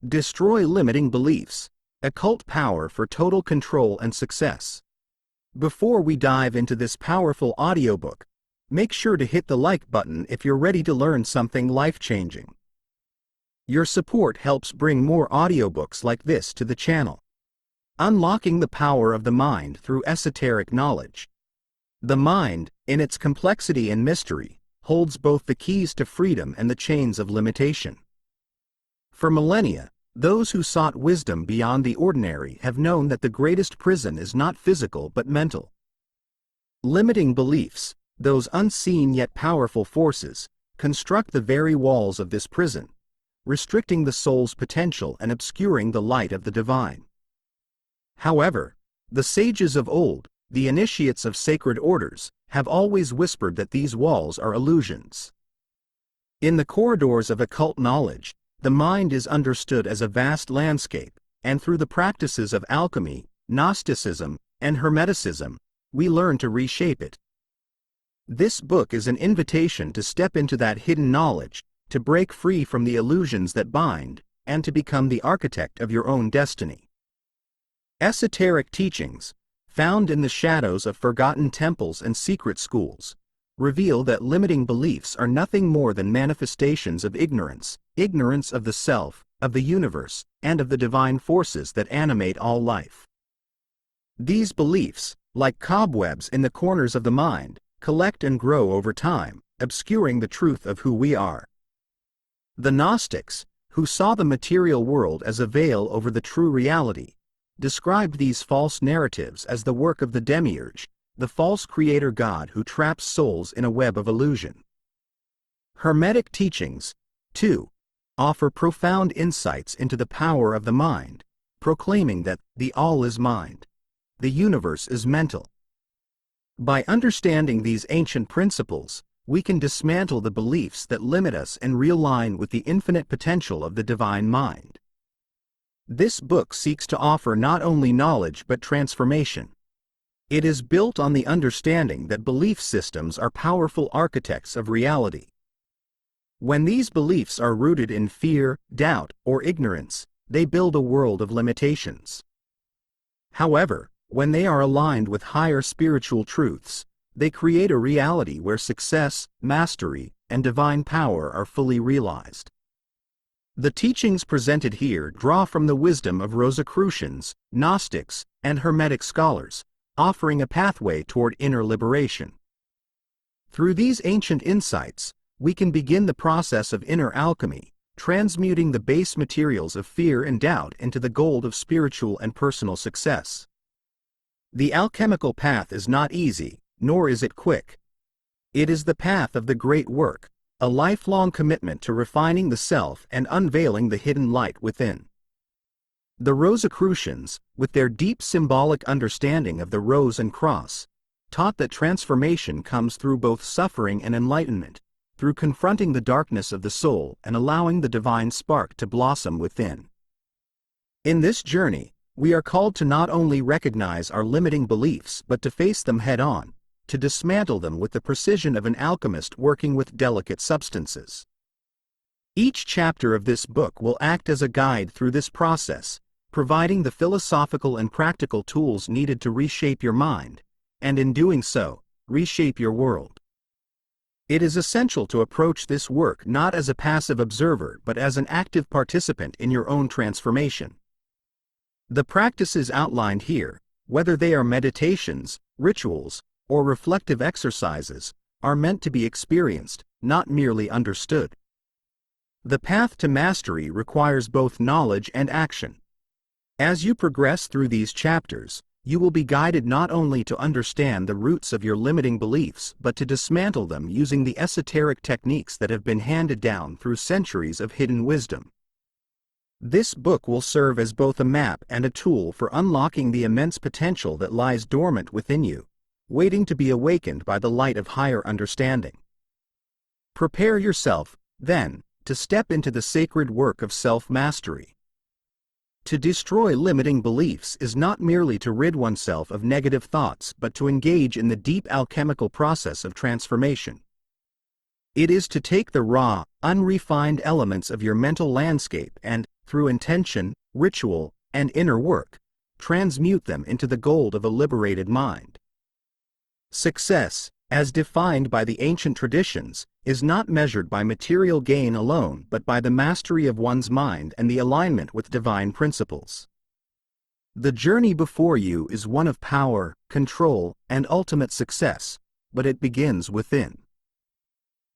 Destroy limiting beliefs. Occult power for total control and success. Before we dive into this powerful audiobook, make sure to hit the like button if you're ready to learn something life-changing. Your support helps bring more audiobooks like this to the channel. Unlocking the power of the mind through esoteric knowledge. The mind, in its complexity and mystery, holds both the keys to freedom and the chains of limitation. For millennia, those who sought wisdom beyond the ordinary have known that the greatest prison is not physical but mental. Limiting beliefs, those unseen yet powerful forces, construct the very walls of this prison, restricting the soul's potential and obscuring the light of the divine. However, the sages of old, the initiates of sacred orders, have always whispered that these walls are illusions. In the corridors of occult knowledge, the mind is understood as a vast landscape, and through the practices of alchemy, Gnosticism, and Hermeticism, we learn to reshape it. This book is an invitation to step into that hidden knowledge, to break free from the illusions that bind, and to become the architect of your own destiny. Esoteric teachings, found in the shadows of forgotten temples and secret schools, reveal that limiting beliefs are nothing more than manifestations of ignorance of the self, of the universe, and of the divine forces that animate all life. These beliefs, like cobwebs in the corners of the mind, collect and grow over time, obscuring the truth of who we are. The Gnostics, who saw the material world as a veil over the true reality, described these false narratives as the work of the demiurge, the false creator god who traps souls in a web of illusion. Hermetic teachings, too, offer profound insights into the power of the mind, proclaiming that the all is mind, the universe is mental. By understanding these ancient principles, we can dismantle the beliefs that limit us and realign with the infinite potential of the divine mind. This book seeks to offer not only knowledge but transformation. It is built on the understanding that belief systems are powerful architects of reality. When these beliefs are rooted in fear, doubt, or ignorance, they build a world of limitations. However, when they are aligned with higher spiritual truths, they create a reality where success, mastery, and divine power are fully realized. The teachings presented here draw from the wisdom of Rosicrucians, Gnostics, and Hermetic scholars, offering a pathway toward inner liberation. Through these ancient insights, we can begin the process of inner alchemy, transmuting the base materials of fear and doubt into the gold of spiritual and personal success. The alchemical path is not easy, nor is it quick. It is the path of the great work, a lifelong commitment to refining the self and unveiling the hidden light within. The Rosicrucians, with their deep symbolic understanding of the rose and cross, taught that transformation comes through both suffering and enlightenment, through confronting the darkness of the soul and allowing the divine spark to blossom within. In this journey, we are called to not only recognize our limiting beliefs but to face them head-on, to dismantle them with the precision of an alchemist working with delicate substances. Each chapter of this book will act as a guide through this process, providing the philosophical and practical tools needed to reshape your mind, and in doing so, reshape your world. It is essential to approach this work not as a passive observer but as an active participant in your own transformation. The practices outlined here, whether they are meditations, rituals, or reflective exercises, are meant to be experienced, not merely understood. The path to mastery requires both knowledge and action. As you progress through these chapters, you will be guided not only to understand the roots of your limiting beliefs but to dismantle them using the esoteric techniques that have been handed down through centuries of hidden wisdom. This book will serve as both a map and a tool for unlocking the immense potential that lies dormant within you, waiting to be awakened by the light of higher understanding. Prepare yourself, then, to step into the sacred work of self-mastery. To destroy limiting beliefs is not merely to rid oneself of negative thoughts but to engage in the deep alchemical process of transformation. It is to take the raw, unrefined elements of your mental landscape and, through intention, ritual, and inner work, transmute them into the gold of a liberated mind. Success, as defined by the ancient traditions, is not measured by material gain alone but by the mastery of one's mind and the alignment with divine principles. The journey before you is one of power, control, and ultimate success, but it begins within.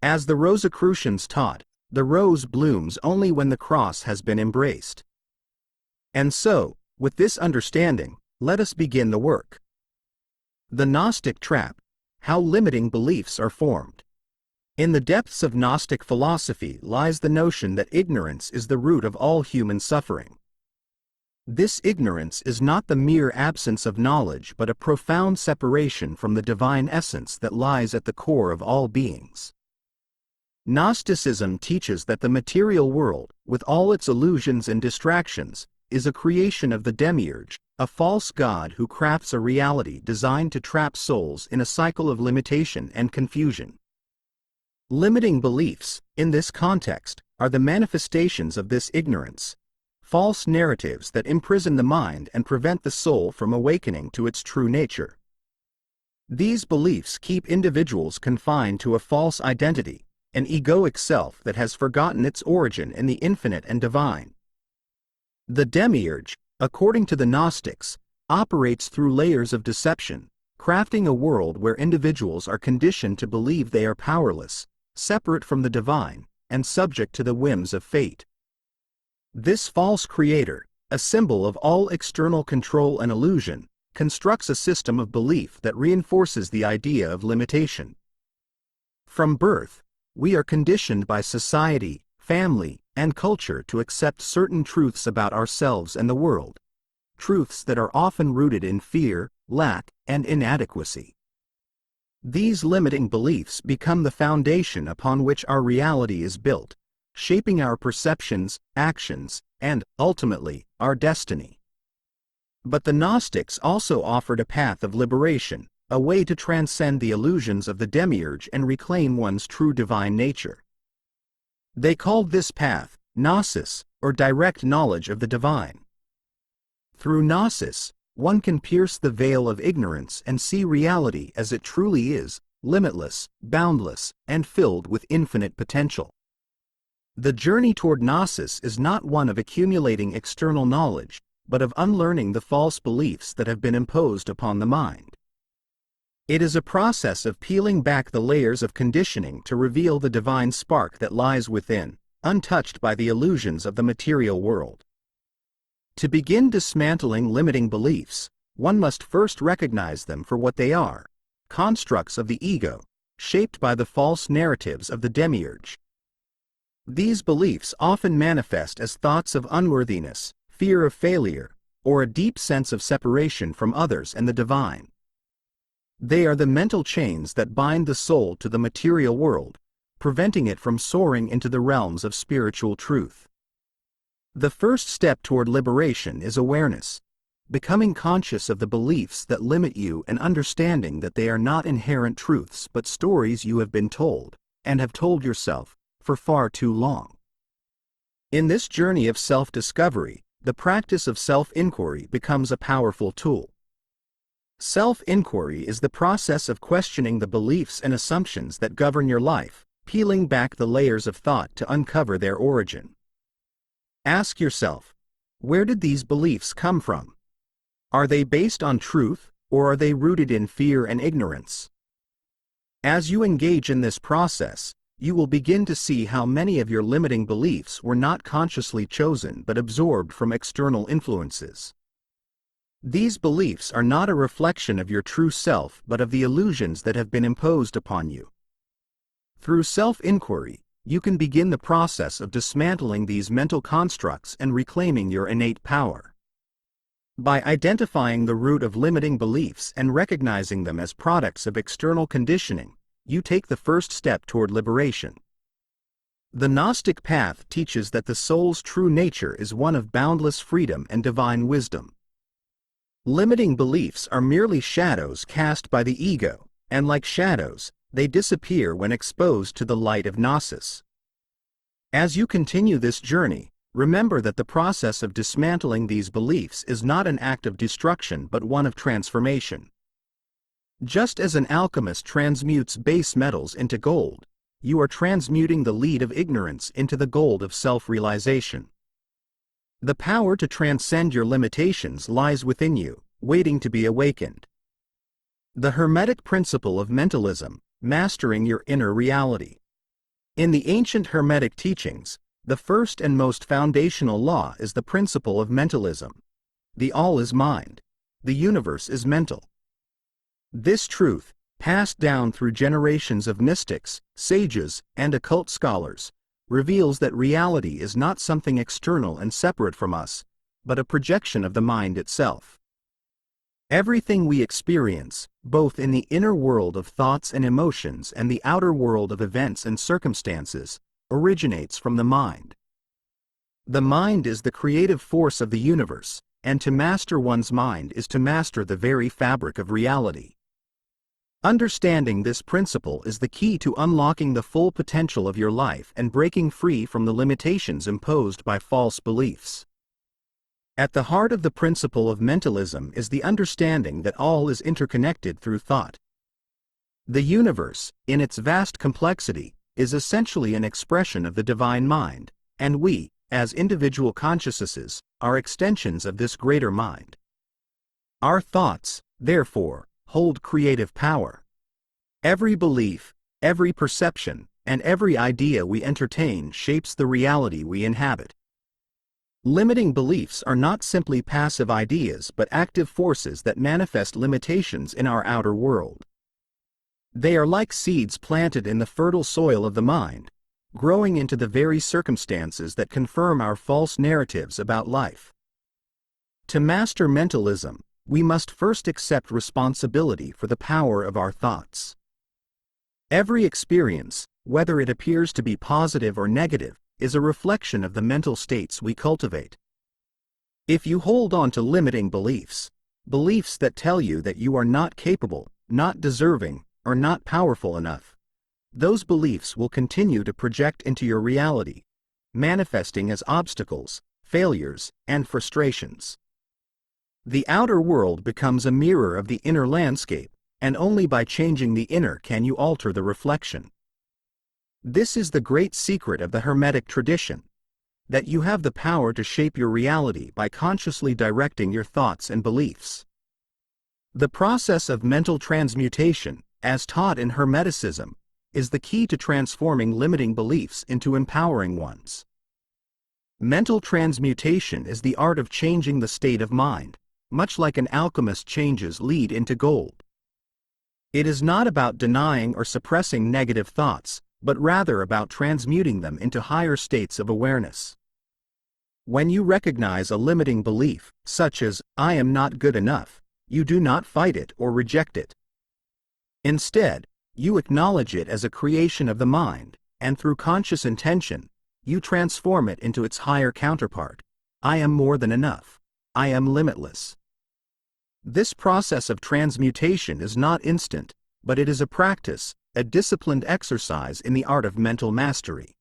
As the Rosicrucians taught, the rose blooms only when the cross has been embraced. And so, with this understanding, let us begin the work. The Gnostic trap: how limiting beliefs are formed. In the depths of Gnostic philosophy lies the notion that ignorance is the root of all human suffering. This ignorance is not the mere absence of knowledge but a profound separation from the divine essence that lies at the core of all beings. Gnosticism teaches that the material world, with all its illusions and distractions, is a creation of the demiurge, a false god who crafts a reality designed to trap souls in a cycle of limitation and confusion. Limiting beliefs, in this context, are the manifestations of this ignorance, false narratives that imprison the mind and prevent the soul from awakening to its true nature. These beliefs keep individuals confined to a false identity, an egoic self that has forgotten its origin in the infinite and divine. The demiurge, according to the Gnostics, operates through layers of deception, crafting a world where individuals are conditioned to believe they are powerless, separate from the divine, and subject to the whims of fate. This false creator, a symbol of all external control and illusion, constructs a system of belief that reinforces the idea of limitation. From birth, we are conditioned by society, family, and culture to accept certain truths about ourselves and the world, truths that are often rooted in fear, lack, and inadequacy. These limiting beliefs become the foundation upon which our reality is built, shaping our perceptions, actions, and, ultimately, our destiny. But the Gnostics also offered a path of liberation, a way to transcend the illusions of the demiurge and reclaim one's true divine nature. They called this path Gnosis, or direct knowledge of the divine. Through Gnosis, one can pierce the veil of ignorance and see reality as it truly is, limitless, boundless, and filled with infinite potential. The journey toward Gnosis is not one of accumulating external knowledge, but of unlearning the false beliefs that have been imposed upon the mind. It is a process of peeling back the layers of conditioning to reveal the divine spark that lies within, untouched by the illusions of the material world. To begin dismantling limiting beliefs, one must first recognize them for what they are: constructs of the ego, shaped by the false narratives of the demiurge. These beliefs often manifest as thoughts of unworthiness, fear of failure, or a deep sense of separation from others and the divine. They are the mental chains that bind the soul to the material world, preventing it from soaring into the realms of spiritual truth. The first step toward liberation is awareness, becoming conscious of the beliefs that limit you and understanding that they are not inherent truths but stories you have been told, and have told yourself, for far too long. In this journey of self-discovery, the practice of self-inquiry becomes a powerful tool. Self-inquiry is the process of questioning the beliefs and assumptions that govern your life, peeling back the layers of thought to uncover their origin. Ask yourself, where did these beliefs come from? Are they based on truth, or are they rooted in fear and ignorance? As you engage in this process, you will begin to see how many of your limiting beliefs were not consciously chosen but absorbed from external influences. These beliefs are not a reflection of your true self but of the illusions that have been imposed upon you. Through self-inquiry, you can begin the process of dismantling these mental constructs and reclaiming your innate power. By identifying the root of limiting beliefs and recognizing them as products of external conditioning, you take the first step toward liberation. The Gnostic path teaches that the soul's true nature is one of boundless freedom and divine wisdom. Limiting beliefs are merely shadows cast by the ego, and like shadows, they disappear when exposed to the light of Gnosis. As you continue this journey, Remember that the process of dismantling these beliefs is not an act of destruction but one of transformation. Just as an alchemist transmutes base metals into gold, you are transmuting the lead of ignorance into the gold of self-realization. The power to transcend your limitations lies within you, waiting to be awakened. The Hermetic principle of mentalism, mastering your inner reality. In the ancient Hermetic teachings, the first and most foundational law is the principle of mentalism. The all is mind. The universe is mental. This truth, passed down through generations of mystics, sages, and occult scholars, reveals that reality is not something external and separate from us, but a projection of the mind itself. Everything we experience, both in the inner world of thoughts and emotions and the outer world of events and circumstances, originates from the mind. The mind is the creative force of the universe, and to master one's mind is to master the very fabric of reality. Understanding this principle is the key to unlocking the full potential of your life and breaking free from the limitations imposed by false beliefs. At the heart of the principle of mentalism is the understanding that all is interconnected through thought. The universe, in its vast complexity, is essentially an expression of the divine mind, and we, as individual consciousnesses, are extensions of this greater mind. Our thoughts, therefore, hold creative power. Every belief, every perception, and every idea we entertain shapes the reality we inhabit. Limiting beliefs are not simply passive ideas but active forces that manifest limitations in our outer world. They are like seeds planted in the fertile soil of the mind, growing into the very circumstances that confirm our false narratives about life. To master mentalism, we must first accept responsibility for the power of our thoughts. Every experience, whether it appears to be positive or negative, is a reflection of the mental states we cultivate. If you hold on to limiting beliefs, beliefs that tell you that you are not capable, not deserving, or not powerful enough, those beliefs will continue to project into your reality, manifesting as obstacles, failures, and frustrations. The outer world becomes a mirror of the inner landscape, and only by changing the inner can you alter the reflection. This is the great secret of the Hermetic tradition, that you have the power to shape your reality by consciously directing your thoughts and beliefs. The process of mental transmutation, as taught in Hermeticism, is the key to transforming limiting beliefs into empowering ones. Mental transmutation is the art of changing the state of mind, much like an alchemist changes lead into gold. It is not about denying or suppressing negative thoughts, but rather about transmuting them into higher states of awareness. When you recognize a limiting belief, such as, "I am not good enough," you do not fight it or reject it. Instead, you acknowledge it as a creation of the mind, and through conscious intention, you transform it into its higher counterpart. I am more than enough. I am limitless. This process of transmutation is not instant, but it is a practice, a disciplined exercise in the art of mental mastery.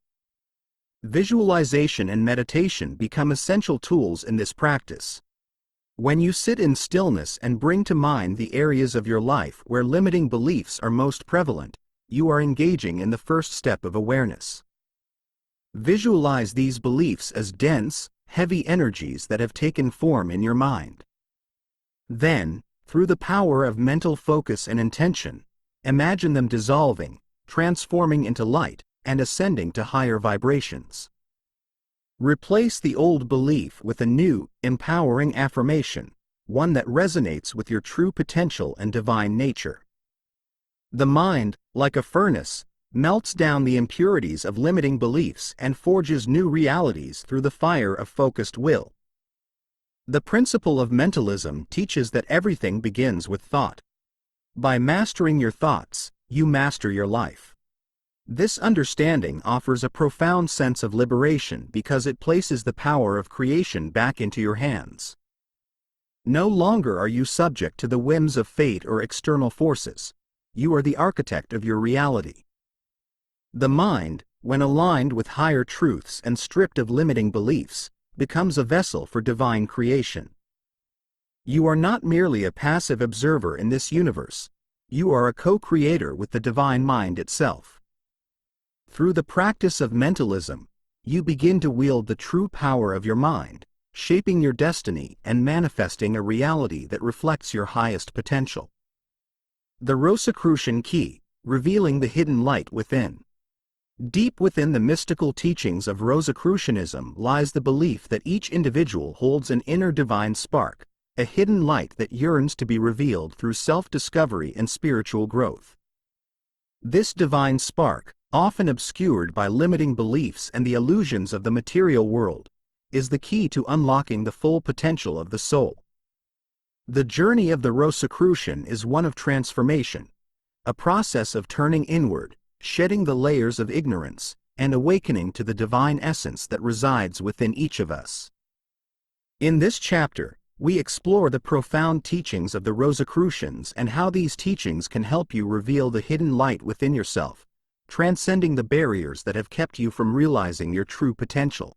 Visualization and meditation become essential tools in this practice. When you sit in stillness and bring to mind the areas of your life where limiting beliefs are most prevalent, you are engaging in the first step of awareness. Visualize these beliefs as dense, heavy energies that have taken form in your mind. Then, through the power of mental focus and intention, imagine them dissolving, transforming into light, and ascending to higher vibrations. Replace the old belief with a new, empowering affirmation, one that resonates with your true potential and divine nature. The mind, like a furnace, melts down the impurities of limiting beliefs and forges new realities through the fire of focused will. The principle of mentalism teaches that everything begins with thought. By mastering your thoughts, you master your life. This understanding offers a profound sense of liberation because it places the power of creation back into your hands. No longer are you subject to the whims of fate or external forces. You are the architect of your reality. The mind, when aligned with higher truths and stripped of limiting beliefs, becomes a vessel for divine creation. You are not merely a passive observer in this universe, you are a co-creator with the divine mind itself. Through the practice of mentalism, you begin to wield the true power of your mind, shaping your destiny and manifesting a reality that reflects your highest potential. The Rosicrucian Key, revealing the hidden light within. Deep within the mystical teachings of Rosicrucianism lies the belief that each individual holds an inner divine spark, a hidden light that yearns to be revealed through self-discovery and spiritual growth. This divine spark, often obscured by limiting beliefs and the illusions of the material world, is the key to unlocking the full potential of the soul. The journey of the Rosicrucian is one of transformation, a process of turning inward, shedding the layers of ignorance, and awakening to the divine essence that resides within each of us. In this chapter, we explore the profound teachings of the Rosicrucians and how these teachings can help you reveal the hidden light within yourself, transcending the barriers that have kept you from realizing your true potential.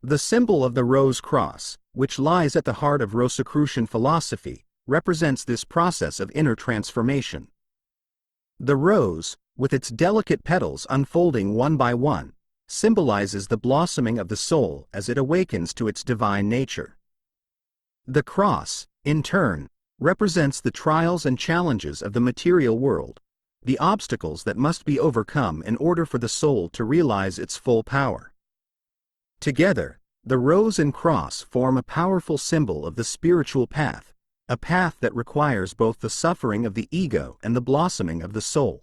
The symbol of the Rose Cross, which lies at the heart of Rosicrucian philosophy, represents this process of inner transformation. The rose, with its delicate petals unfolding one by one, symbolizes the blossoming of the soul as it awakens to its divine nature. The cross, in turn, represents the trials and challenges of the material world, the obstacles that must be overcome in order for the soul to realize its full power. Together, the rose and cross form a powerful symbol of the spiritual path, a path that requires both the suffering of the ego and the blossoming of the soul.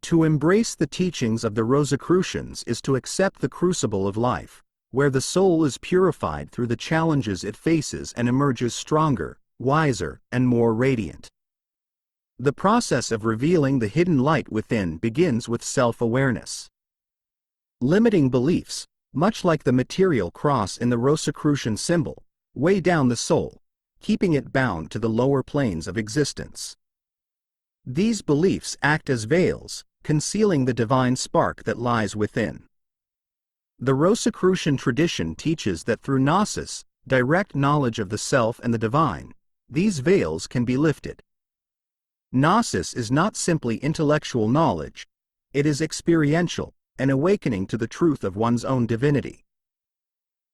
To embrace the teachings of the Rosicrucians is to accept the crucible of life, where the soul is purified through the challenges it faces and emerges stronger, wiser, and more radiant. The process of revealing the hidden light within begins with self-awareness. Limiting beliefs, much like the material cross in the Rosicrucian symbol, weigh down the soul, keeping it bound to the lower planes of existence. These beliefs act as veils, concealing the divine spark that lies within. The Rosicrucian tradition teaches that through gnosis, direct knowledge of the self and the divine, these veils can be lifted. Gnosis is not simply intellectual knowledge, it is experiential, an awakening to the truth of one's own divinity.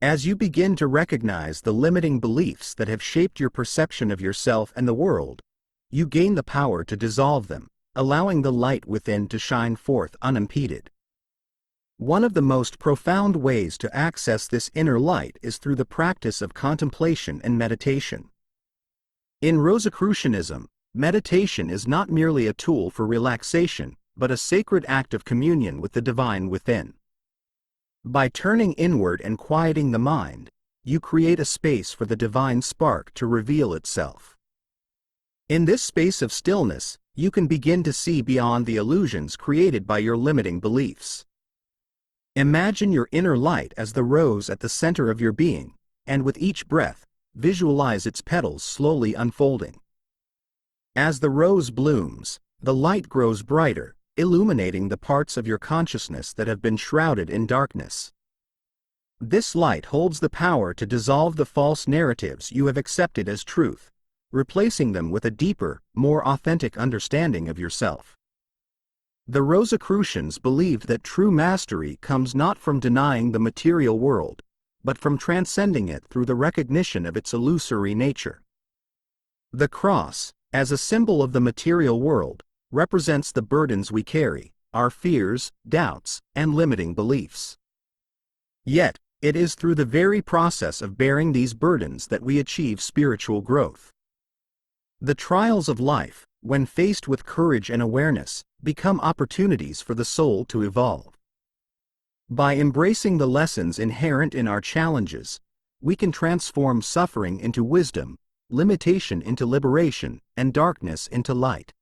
As you begin to recognize the limiting beliefs that have shaped your perception of yourself and the world, you gain the power to dissolve them, allowing the light within to shine forth unimpeded. One of the most profound ways to access this inner light is through the practice of contemplation and meditation. In Rosicrucianism, meditation is not merely a tool for relaxation, but a sacred act of communion with the divine within. By turning inward and quieting the mind, you create a space for the divine spark to reveal itself. In this space of stillness, you can begin to see beyond the illusions created by your limiting beliefs. Imagine your inner light as the rose at the center of your being, and with each breath, visualize its petals slowly unfolding. As the rose blooms, the light grows brighter, illuminating the parts of your consciousness that have been shrouded in darkness. This light holds the power to dissolve the false narratives you have accepted as truth, replacing them with a deeper, more authentic understanding of yourself. The Rosicrucians believed that true mastery comes not from denying the material world, but from transcending it through the recognition of its illusory nature. The cross, as a symbol of the material world, represents the burdens we carry, our fears, doubts, and limiting beliefs. Yet, it is through the very process of bearing these burdens that we achieve spiritual growth. The trials of life, when faced with courage and awareness, become opportunities for the soul to evolve. By embracing the lessons inherent in our challenges, we can transform suffering into wisdom, limitation into liberation, and darkness into light.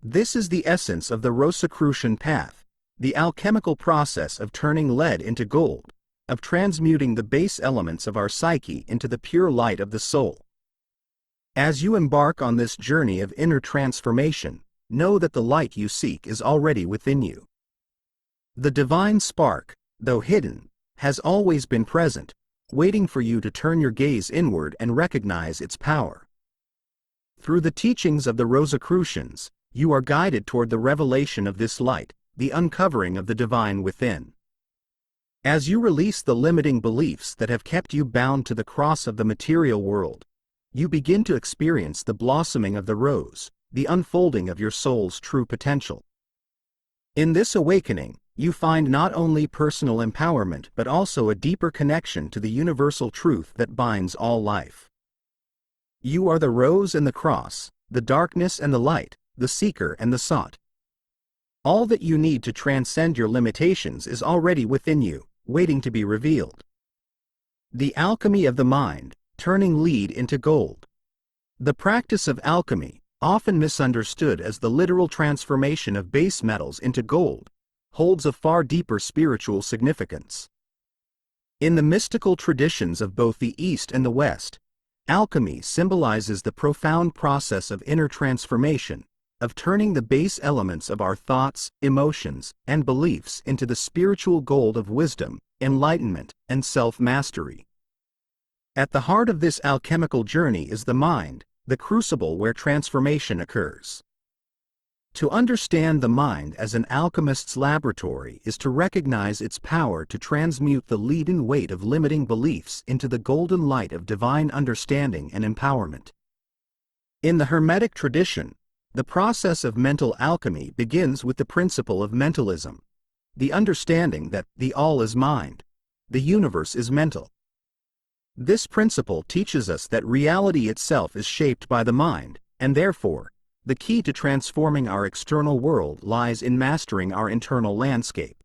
This is the essence of the Rosicrucian path, the alchemical process of turning lead into gold, of transmuting the base elements of our psyche into the pure light of the soul. As you embark on this journey of inner transformation, know that the light you seek is already within you. The divine spark, though hidden, has always been present, waiting for you to turn your gaze inward and recognize its power. Through the teachings of the Rosicrucians, you are guided toward the revelation of this light, the uncovering of the divine within. As you release the limiting beliefs that have kept you bound to the cross of the material world, you begin to experience the blossoming of the rose, the unfolding of your soul's true potential. In this awakening, you find not only personal empowerment but also a deeper connection to the universal truth that binds all life. You are the rose and the cross, the darkness and the light, the seeker and the sought. All that you need to transcend your limitations is already within you, waiting to be revealed. The alchemy of the mind, turning lead into gold. The practice of alchemy, often misunderstood as the literal transformation of base metals into gold, holds a far deeper spiritual significance. In the mystical traditions of both the East and the West, alchemy symbolizes the profound process of inner transformation, of turning the base elements of our thoughts, emotions, and beliefs into the spiritual gold of wisdom, enlightenment, and self-mastery. At the heart of this alchemical journey is the mind, the crucible where transformation occurs. To understand the mind as an alchemist's laboratory is to recognize its power to transmute the leaden weight of limiting beliefs into the golden light of divine understanding and empowerment. In the Hermetic tradition, the process of mental alchemy begins with the principle of mentalism, the understanding that the all is mind, the universe is mental. This principle teaches us that reality itself is shaped by the mind, and therefore, the key to transforming our external world lies in mastering our internal landscape.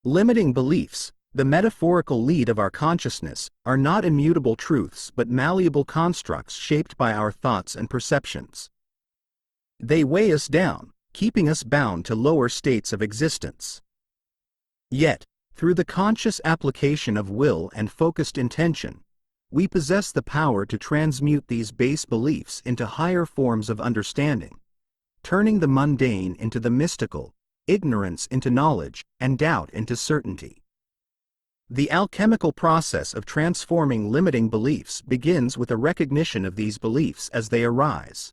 Limiting beliefs, the metaphorical lead of our consciousness, are not immutable truths but malleable constructs shaped by our thoughts and perceptions. They weigh us down, keeping us bound to lower states of existence. Yet, through the conscious application of will and focused intention, we possess the power to transmute these base beliefs into higher forms of understanding, turning the mundane into the mystical, ignorance into knowledge, and doubt into certainty. The alchemical process of transforming limiting beliefs begins with a recognition of these beliefs as they arise.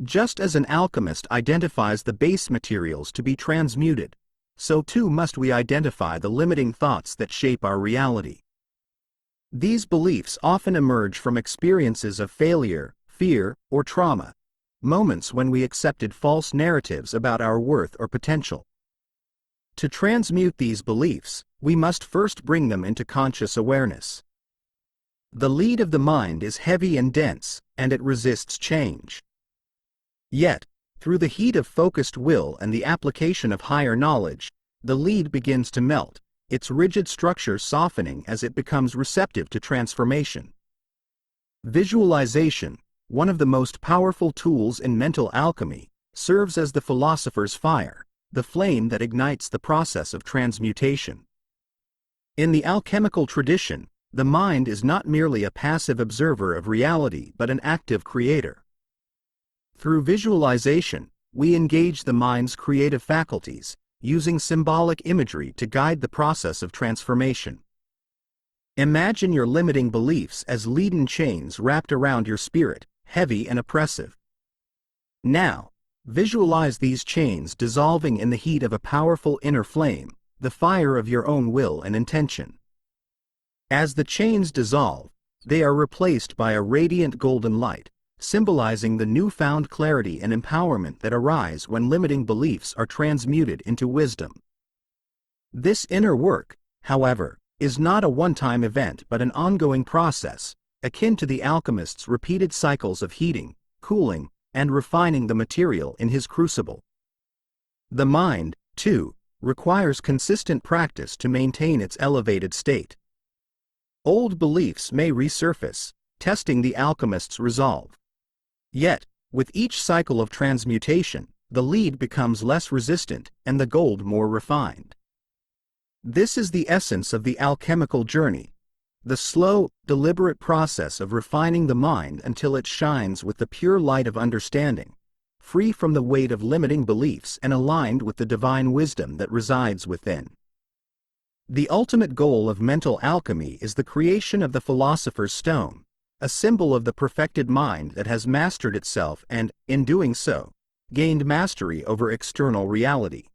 Just as an alchemist identifies the base materials to be transmuted, so too must we identify the limiting thoughts that shape our reality. These beliefs often emerge from experiences of failure, fear, or trauma, moments when we accepted false narratives about our worth or potential. To transmute these beliefs, we must first bring them into conscious awareness. The lead of the mind is heavy and dense, and it resists change. Yet, through the heat of focused will and the application of higher knowledge, the lead begins to melt, its rigid structure softening as it becomes receptive to transformation. Visualization, one of the most powerful tools in mental alchemy, serves as the philosopher's fire, the flame that ignites the process of transmutation. In the alchemical tradition, the mind is not merely a passive observer of reality but an active creator. Through visualization, we engage the mind's creative faculties, using symbolic imagery to guide the process of transformation. Imagine your limiting beliefs as leaden chains wrapped around your spirit, heavy and oppressive. Now, visualize these chains dissolving in the heat of a powerful inner flame, the fire of your own will and intention. As the chains dissolve, they are replaced by a radiant golden light, symbolizing the newfound clarity and empowerment that arise when limiting beliefs are transmuted into wisdom. This inner work, however, is not a one-time event but an ongoing process, akin to the alchemist's repeated cycles of heating, cooling, and refining the material in his crucible. The mind, too, requires consistent practice to maintain its elevated state. Old beliefs may resurface, testing the alchemist's resolve. Yet, with each cycle of transmutation, the lead becomes less resistant and the gold more refined. This is the essence of the alchemical journey, the slow, deliberate process of refining the mind until it shines with the pure light of understanding, free from the weight of limiting beliefs and aligned with the divine wisdom that resides within. The ultimate goal of mental alchemy is the creation of the philosopher's stone, a symbol of the perfected mind that has mastered itself and, in doing so, gained mastery over external reality.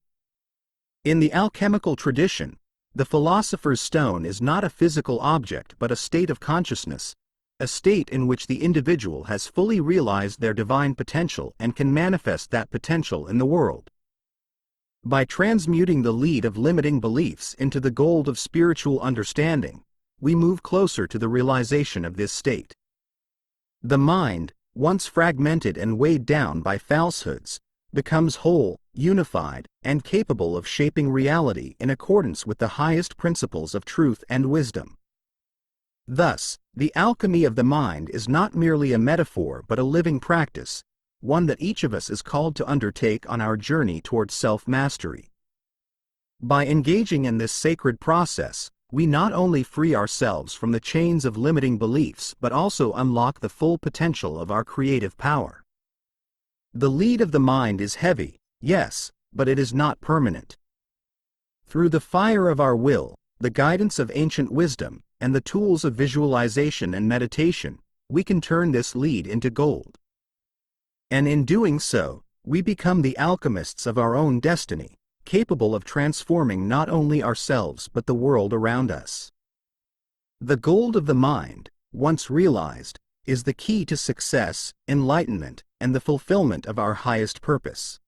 In the alchemical tradition, the philosopher's stone is not a physical object but a state of consciousness, a state in which the individual has fully realized their divine potential and can manifest that potential in the world. By transmuting the lead of limiting beliefs into the gold of spiritual understanding, we move closer to the realization of this state. The mind, once fragmented and weighed down by falsehoods, becomes whole, unified, and capable of shaping reality in accordance with the highest principles of truth and wisdom. Thus, the alchemy of the mind is not merely a metaphor but a living practice, one that each of us is called to undertake on our journey towards self-mastery. By engaging in this sacred process, we not only free ourselves from the chains of limiting beliefs but also unlock the full potential of our creative power. The lead of the mind is heavy, yes, but it is not permanent. Through the fire of our will, the guidance of ancient wisdom, and the tools of visualization and meditation, we can turn this lead into gold. And in doing so, we become the alchemists of our own destiny, capable of transforming not only ourselves but the world around us. The gold of the mind, once realized, is the key to success, enlightenment, and the fulfillment of our highest purpose.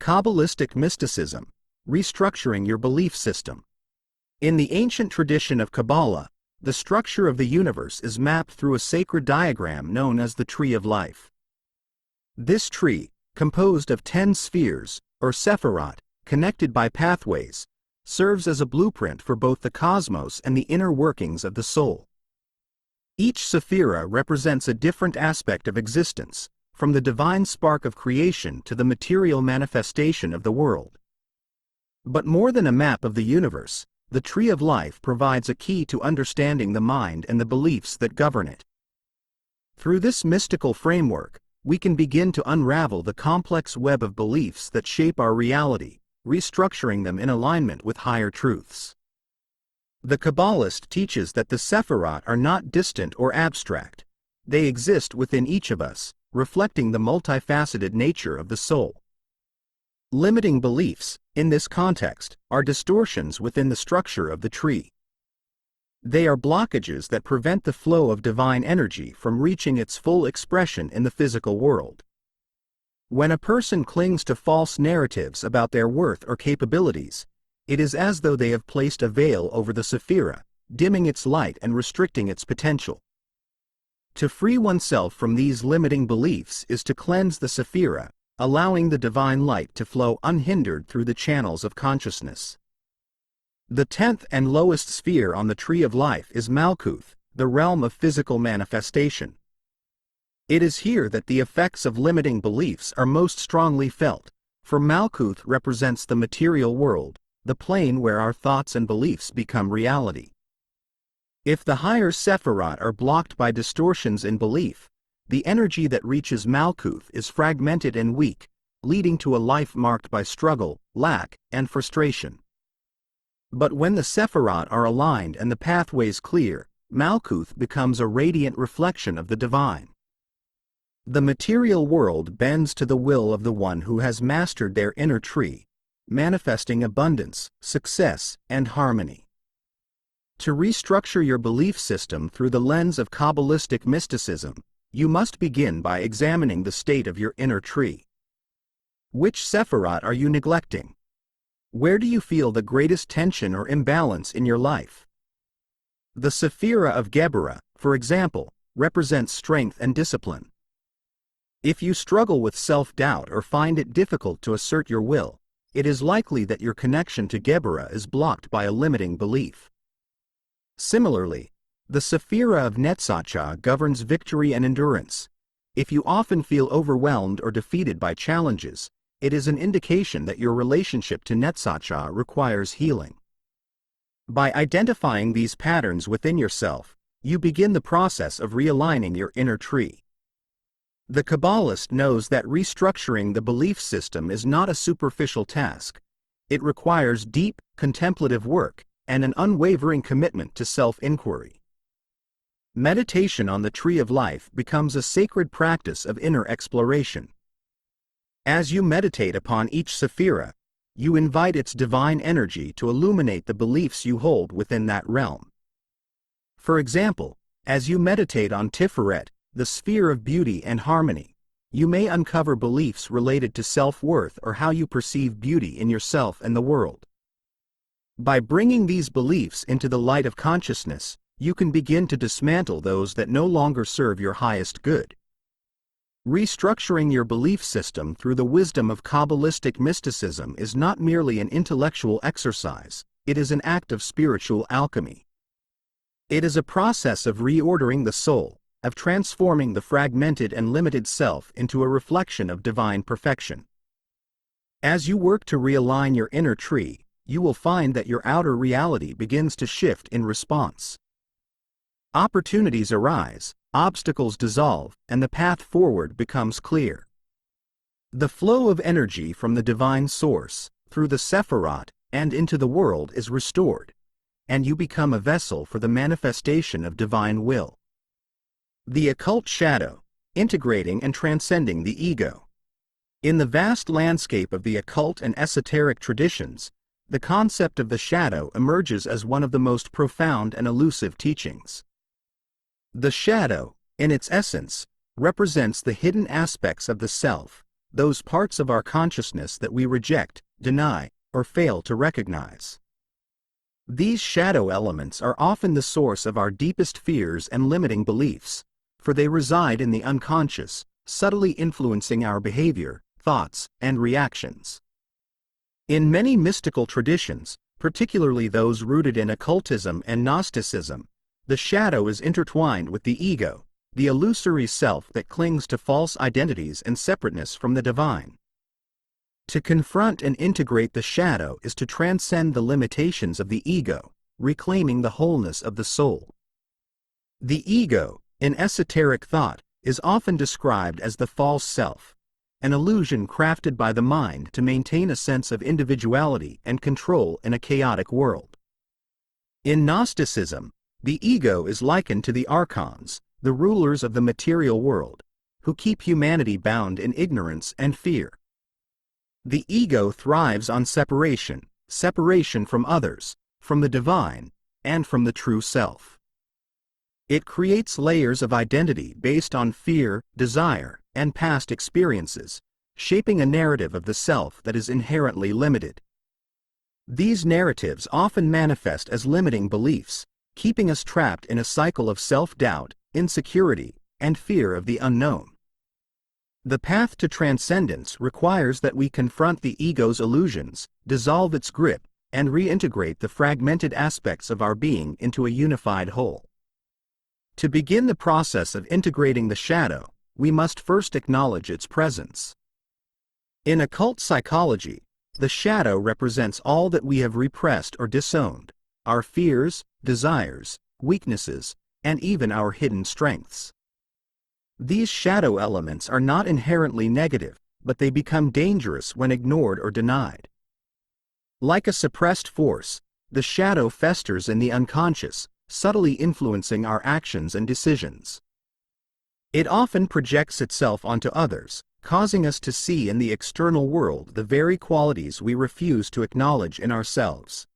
Kabbalistic mysticism, restructuring your belief system. In the ancient tradition of Kabbalah, the structure of the universe is mapped through a sacred diagram known as the Tree of Life. This tree, composed of 10 spheres, or sephirot, connected by pathways, serves as a blueprint for both the cosmos and the inner workings of the soul. Each sephira represents a different aspect of existence, from the divine spark of creation to the material manifestation of the world. But more than a map of the universe, the Tree of Life provides a key to understanding the mind and the beliefs that govern it. Through this mystical framework, we can begin to unravel the complex web of beliefs that shape our reality, restructuring them in alignment with higher truths. The Kabbalist teaches that the sephirot are not distant or abstract. They exist within each of us, reflecting the multifaceted nature of the soul. Limiting beliefs, in this context, are distortions within the structure of the tree. They are blockages that prevent the flow of divine energy from reaching its full expression in the physical world. When a person clings to false narratives about their worth or capabilities, it is as though they have placed a veil over the sephira, dimming its light and restricting its potential. To free oneself from these limiting beliefs is to cleanse the sephira, allowing the divine light to flow unhindered through the channels of consciousness. The 10th and lowest sphere on the Tree of Life is Malkuth, the realm of physical manifestation. It is here that the effects of limiting beliefs are most strongly felt, for Malkuth represents the material world, the plane where our thoughts and beliefs become reality. If the higher sephirot are blocked by distortions in belief, the energy that reaches Malkuth is fragmented and weak, leading to a life marked by struggle, lack, and frustration. But when the sephirot are aligned and the pathways clear, Malkuth becomes a radiant reflection of the divine. The material world bends to the will of the one who has mastered their inner tree, manifesting abundance, success, and harmony. To restructure your belief system through the lens of Kabbalistic mysticism, you must begin by examining the state of your inner tree. Which sephirot are you neglecting? Where do you feel the greatest tension or imbalance in your life? The Sephira of Geburah, for example, represents strength and discipline. If you struggle with self-doubt or find it difficult to assert your will, it is likely that your connection to Geburah is blocked by a limiting belief. Similarly, the Sephira of Netzachah governs victory and endurance. If you often feel overwhelmed or defeated by challenges, it is an indication that your relationship to Netzachah requires healing. By identifying these patterns within yourself, you begin the process of realigning your inner tree. The Kabbalist knows that restructuring the belief system is not a superficial task. It requires deep, contemplative work and an unwavering commitment to self-inquiry. Meditation on the Tree of Life becomes a sacred practice of inner exploration. As you meditate upon each sephira, you invite its divine energy to illuminate the beliefs you hold within that realm. For example, as you meditate on Tiferet, the sphere of beauty and harmony, you may uncover beliefs related to self-worth or how you perceive beauty in yourself and the world. By bringing these beliefs into the light of consciousness, you can begin to dismantle those that no longer serve your highest good. Restructuring your belief system through the wisdom of Kabbalistic mysticism is not merely an intellectual exercise, it is an act of spiritual alchemy. It is a process of reordering the soul, of transforming the fragmented and limited self into a reflection of divine perfection. As you work to realign your inner tree, you will find that your outer reality begins to shift in response. Opportunities arise, obstacles dissolve, and the path forward becomes clear. The flow of energy from the divine source, through the Sephirot, and into the world is restored, and you become a vessel for the manifestation of divine will. The occult shadow, integrating and transcending the ego. In the vast landscape of the occult and esoteric traditions, the concept of the shadow emerges as one of the most profound and elusive teachings. The shadow, in its essence, represents the hidden aspects of the self, those parts of our consciousness that we reject, deny, or fail to recognize. These shadow elements are often the source of our deepest fears and limiting beliefs, for they reside in the unconscious, subtly influencing our behavior, thoughts, and reactions. In many mystical traditions, particularly those rooted in occultism and Gnosticism, the shadow is intertwined with the ego, the illusory self that clings to false identities and separateness from the divine. To confront and integrate the shadow is to transcend the limitations of the ego, reclaiming the wholeness of the soul. The ego, in esoteric thought, is often described as the false self, an illusion crafted by the mind to maintain a sense of individuality and control in a chaotic world. In Gnosticism, the ego is likened to the archons, the rulers of the material world, who keep humanity bound in ignorance and fear. The ego thrives on separation from others, from the divine, and from the true self. It creates layers of identity based on fear, desire, and past experiences, shaping a narrative of the self that is inherently limited. These narratives often manifest as limiting beliefs, keeping us trapped in a cycle of self-doubt, insecurity, and fear of the unknown. The path to transcendence requires that we confront the ego's illusions, dissolve its grip, and reintegrate the fragmented aspects of our being into a unified whole. To begin the process of integrating the shadow, we must first acknowledge its presence. In occult psychology, the shadow represents all that we have repressed or disowned, our fears, desires, weaknesses, and even our hidden strengths. These shadow elements are not inherently negative, but they become dangerous when ignored or denied. Like a suppressed force, the shadow festers in the unconscious, subtly influencing our actions and decisions. It often projects itself onto others, causing us to see in the external world the very qualities we refuse to acknowledge in ourselves.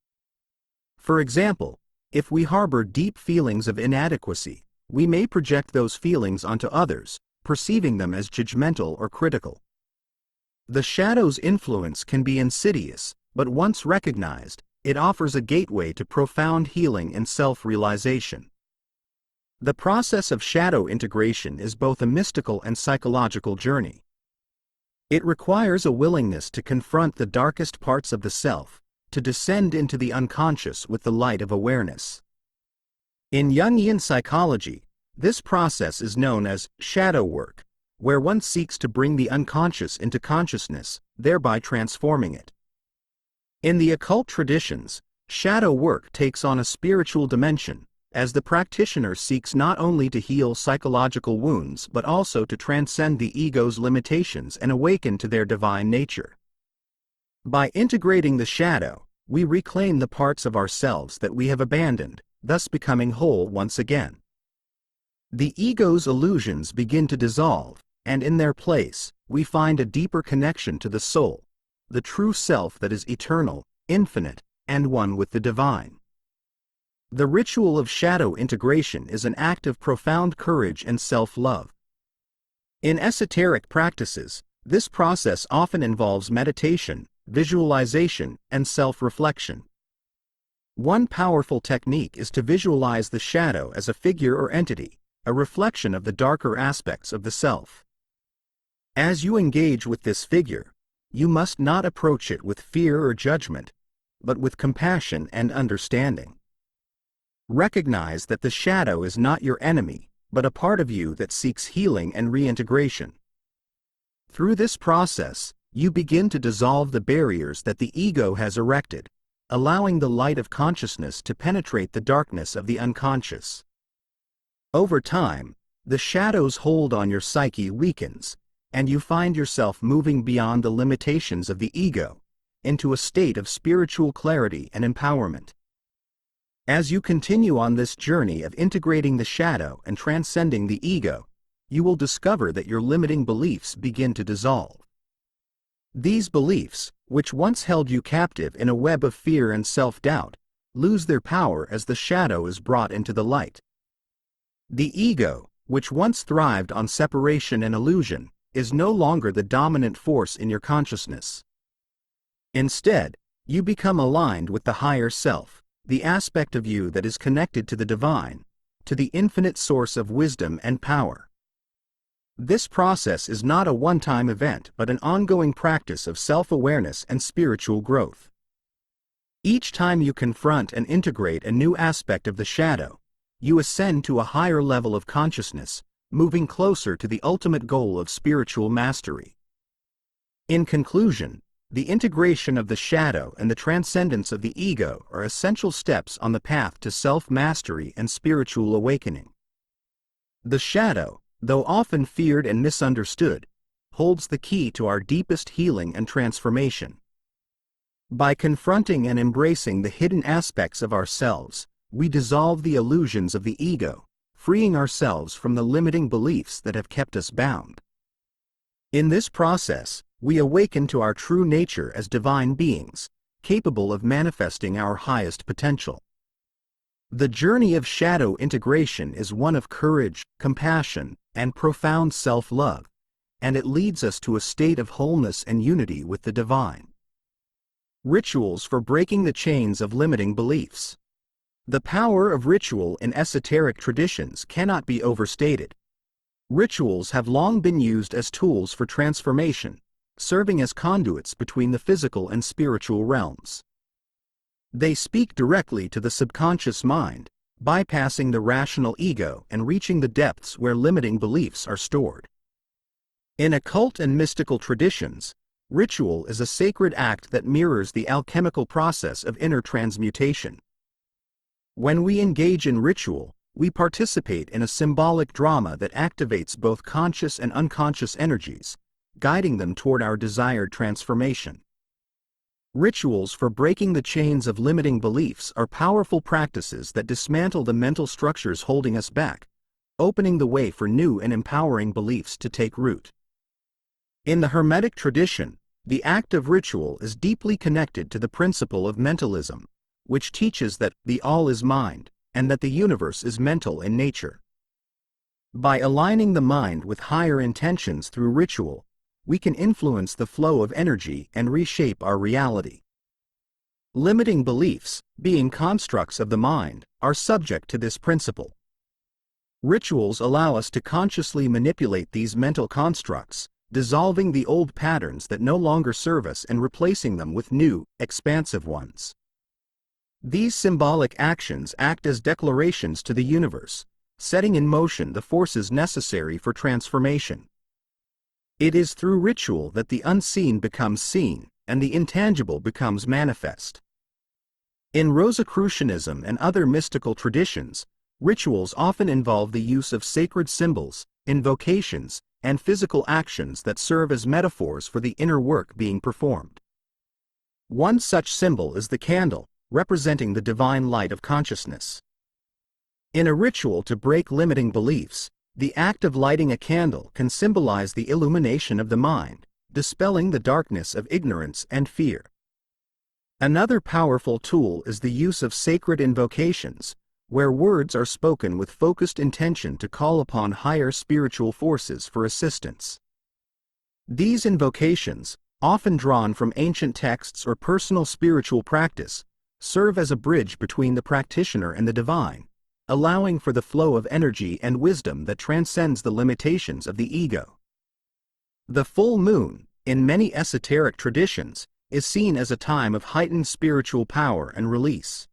For example, if we harbor deep feelings of inadequacy, we may project those feelings onto others, perceiving them as judgmental or critical. The shadow's influence can be insidious, but once recognized, it offers a gateway to profound healing and self-realization. The process of shadow integration is both a mystical and psychological journey. It requires a willingness to confront the darkest parts of the self, to descend into the unconscious with the light of awareness. In Jungian psychology, this process is known as shadow work, where one seeks to bring the unconscious into consciousness, thereby transforming it. In the occult traditions, shadow work takes on a spiritual dimension, as the practitioner seeks not only to heal psychological wounds but also to transcend the ego's limitations and awaken to their divine nature. By integrating the shadow, we reclaim the parts of ourselves that we have abandoned, thus becoming whole once again. The ego's illusions begin to dissolve, and in their place, we find a deeper connection to the soul, the true self that is eternal, infinite, and one with the divine. The ritual of shadow integration is an act of profound courage and self-love. In esoteric practices, this process often involves meditation, visualization, and self-reflection. One powerful technique is to visualize the shadow as a figure or entity, a reflection of the darker aspects of the self. As you engage with this figure, you must not approach it with fear or judgment, but with compassion and understanding. Recognize that the shadow is not your enemy, but a part of you that seeks healing and reintegration. Through this process, you begin to dissolve the barriers that the ego has erected, allowing the light of consciousness to penetrate the darkness of the unconscious. Over time, the shadow's hold on your psyche weakens, and you find yourself moving beyond the limitations of the ego, into a state of spiritual clarity and empowerment. As you continue on this journey of integrating the shadow and transcending the ego, you will discover that your limiting beliefs begin to dissolve. These beliefs, which once held you captive in a web of fear and self-doubt, lose their power as the shadow is brought into the light. The ego, which once thrived on separation and illusion, is no longer the dominant force in your consciousness. Instead, you become aligned with the higher self, the aspect of you that is connected to the divine, to the infinite source of wisdom and power. This process is not a one-time event but an ongoing practice of self-awareness and spiritual growth. Each time you confront and integrate a new aspect of the shadow, you ascend to a higher level of consciousness, moving closer to the ultimate goal of spiritual mastery. In conclusion, the integration of the shadow and the transcendence of the ego are essential steps on the path to self-mastery and spiritual awakening. The shadow, though often feared and misunderstood, holds the key to our deepest healing and transformation. By confronting and embracing the hidden aspects of ourselves, we dissolve the illusions of the ego, freeing ourselves from the limiting beliefs that have kept us bound. In this process, we awaken to our true nature as divine beings, capable of manifesting our highest potential. The journey of shadow integration is one of courage, compassion, and profound self-love, and it leads us to a state of wholeness and unity with the divine. Rituals for breaking the chains of limiting beliefs. The power of ritual in esoteric traditions cannot be overstated. Rituals have long been used as tools for transformation, serving as conduits between the physical and spiritual realms. They speak directly to the subconscious mind, bypassing the rational ego and reaching the depths where limiting beliefs are stored. In occult and mystical traditions, ritual is a sacred act that mirrors the alchemical process of inner transmutation. When we engage in ritual, we participate in a symbolic drama that activates both conscious and unconscious energies, guiding them toward our desired transformation. Rituals for breaking the chains of limiting beliefs are powerful practices that dismantle the mental structures holding us back, opening the way for new and empowering beliefs to take root. In the Hermetic tradition, the act of ritual is deeply connected to the principle of mentalism, which teaches that the all is mind, and that the universe is mental in nature. By aligning the mind with higher intentions through ritual, we can influence the flow of energy and reshape our reality. Limiting beliefs, being constructs of the mind, are subject to this principle. Rituals allow us to consciously manipulate these mental constructs, dissolving the old patterns that no longer serve us and replacing them with new, expansive ones. These symbolic actions act as declarations to the universe, setting in motion the forces necessary for transformation. It is through ritual that the unseen becomes seen, and the intangible becomes manifest. In Rosicrucianism and other mystical traditions, Rituals often involve the use of sacred symbols, invocations, and physical actions that serve as metaphors for the inner work being performed. One such symbol is the candle, representing the divine light of consciousness. In a ritual to break limiting beliefs, the act of lighting a candle can symbolize the illumination of the mind, dispelling the darkness of ignorance and fear. Another powerful tool is the use of sacred invocations, where words are spoken with focused intention to call upon higher spiritual forces for assistance. These invocations, often drawn from ancient texts or personal spiritual practice, serve as a bridge between the practitioner and the divine, allowing for the flow of energy and wisdom that transcends the limitations of the ego. The full moon, in many esoteric traditions, is seen as a time of heightened spiritual power and release.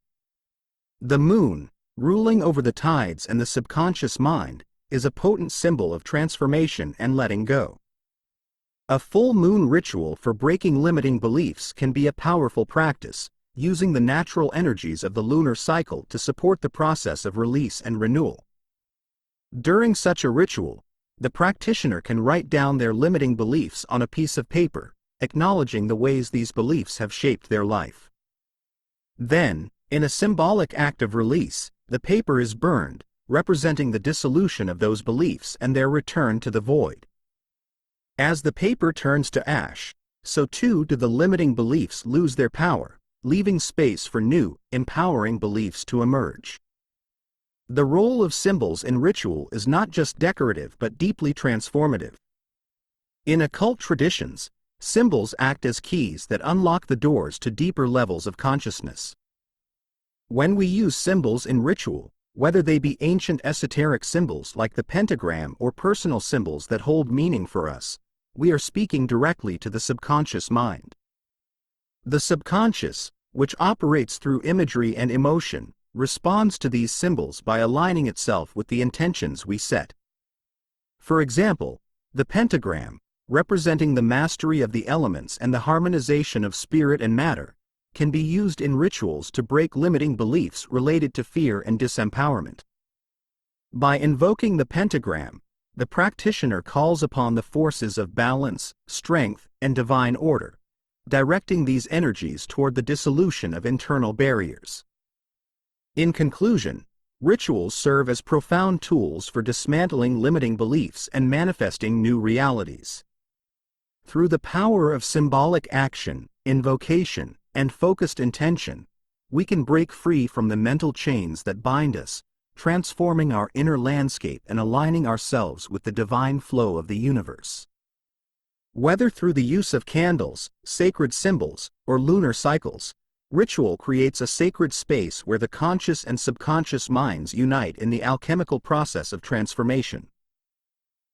The moon, ruling over the tides and the subconscious mind, is a potent symbol of transformation and letting go. A full moon ritual for breaking limiting beliefs can be a powerful practice, using the natural energies of the lunar cycle to support the process of release and renewal. During such a ritual, the practitioner can write down their limiting beliefs on a piece of paper, acknowledging the ways these beliefs have shaped their life. Then, in a symbolic act of release, the paper is burned, representing the dissolution of those beliefs and their return to the void. As the paper turns to ash, so too do the limiting beliefs lose their power, leaving space for new, empowering beliefs to emerge. The role of symbols in ritual is not just decorative but deeply transformative. In occult traditions, symbols act as keys that unlock the doors to deeper levels of consciousness. When we use symbols in ritual, whether they be ancient esoteric symbols like the pentagram or personal symbols that hold meaning for us, we are speaking directly to the subconscious mind. The subconscious, which operates through imagery and emotion, responds to these symbols by aligning itself with the intentions we set. For example, the pentagram, representing the mastery of the elements and the harmonization of spirit and matter, can be used in rituals to break limiting beliefs related to fear and disempowerment. By invoking the pentagram, the practitioner calls upon the forces of balance, strength, and divine order, directing these energies toward the dissolution of internal barriers. In conclusion, rituals serve as profound tools for dismantling limiting beliefs and manifesting new realities. Through the power of symbolic action, invocation, and focused intention, we can break free from the mental chains that bind us, transforming our inner landscape and aligning ourselves with the divine flow of the universe. Whether through the use of candles, sacred symbols, or lunar cycles, ritual creates a sacred space where the conscious and subconscious minds unite in the alchemical process of transformation.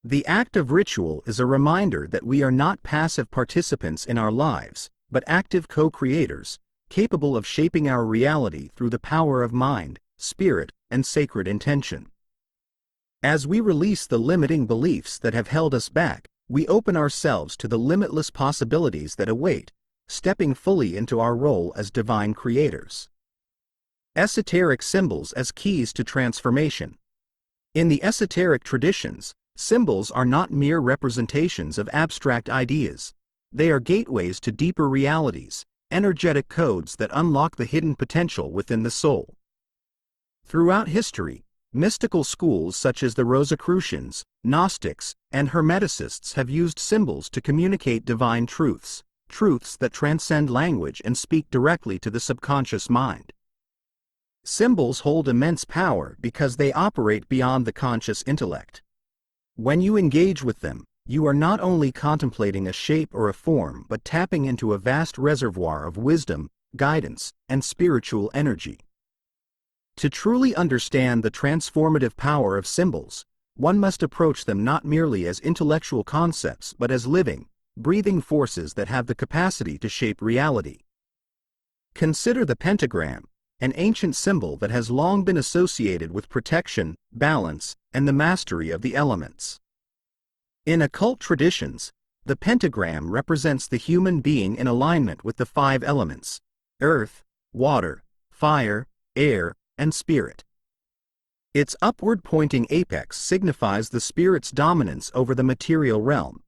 The act of ritual is a reminder that we are not passive participants in our lives, but active co-creators, capable of shaping our reality through the power of mind, spirit, and sacred intention. As we release the limiting beliefs that have held us back, we open ourselves to the limitless possibilities that await, stepping fully into our role as divine creators. Esoteric symbols as keys to transformation. In the esoteric traditions, symbols are not mere representations of abstract ideas. They are gateways to deeper realities, energetic codes that unlock the hidden potential within the soul. Throughout history, mystical schools such as the Rosicrucians, Gnostics, and Hermeticists have used symbols to communicate divine truths, truths that transcend language and speak directly to the subconscious mind. Symbols hold immense power because they operate beyond the conscious intellect. When you engage with them, you are not only contemplating a shape or a form but tapping into a vast reservoir of wisdom, guidance, and spiritual energy. To truly understand the transformative power of symbols, one must approach them not merely as intellectual concepts but as living, breathing forces that have the capacity to shape reality. Consider the pentagram, an ancient symbol that has long been associated with protection, balance, and the mastery of the elements. In occult traditions, the pentagram represents the human being in alignment with the 5 elements: earth, water, fire, air, and spirit. Its upward-pointing apex signifies the spirit's dominance over the material realm,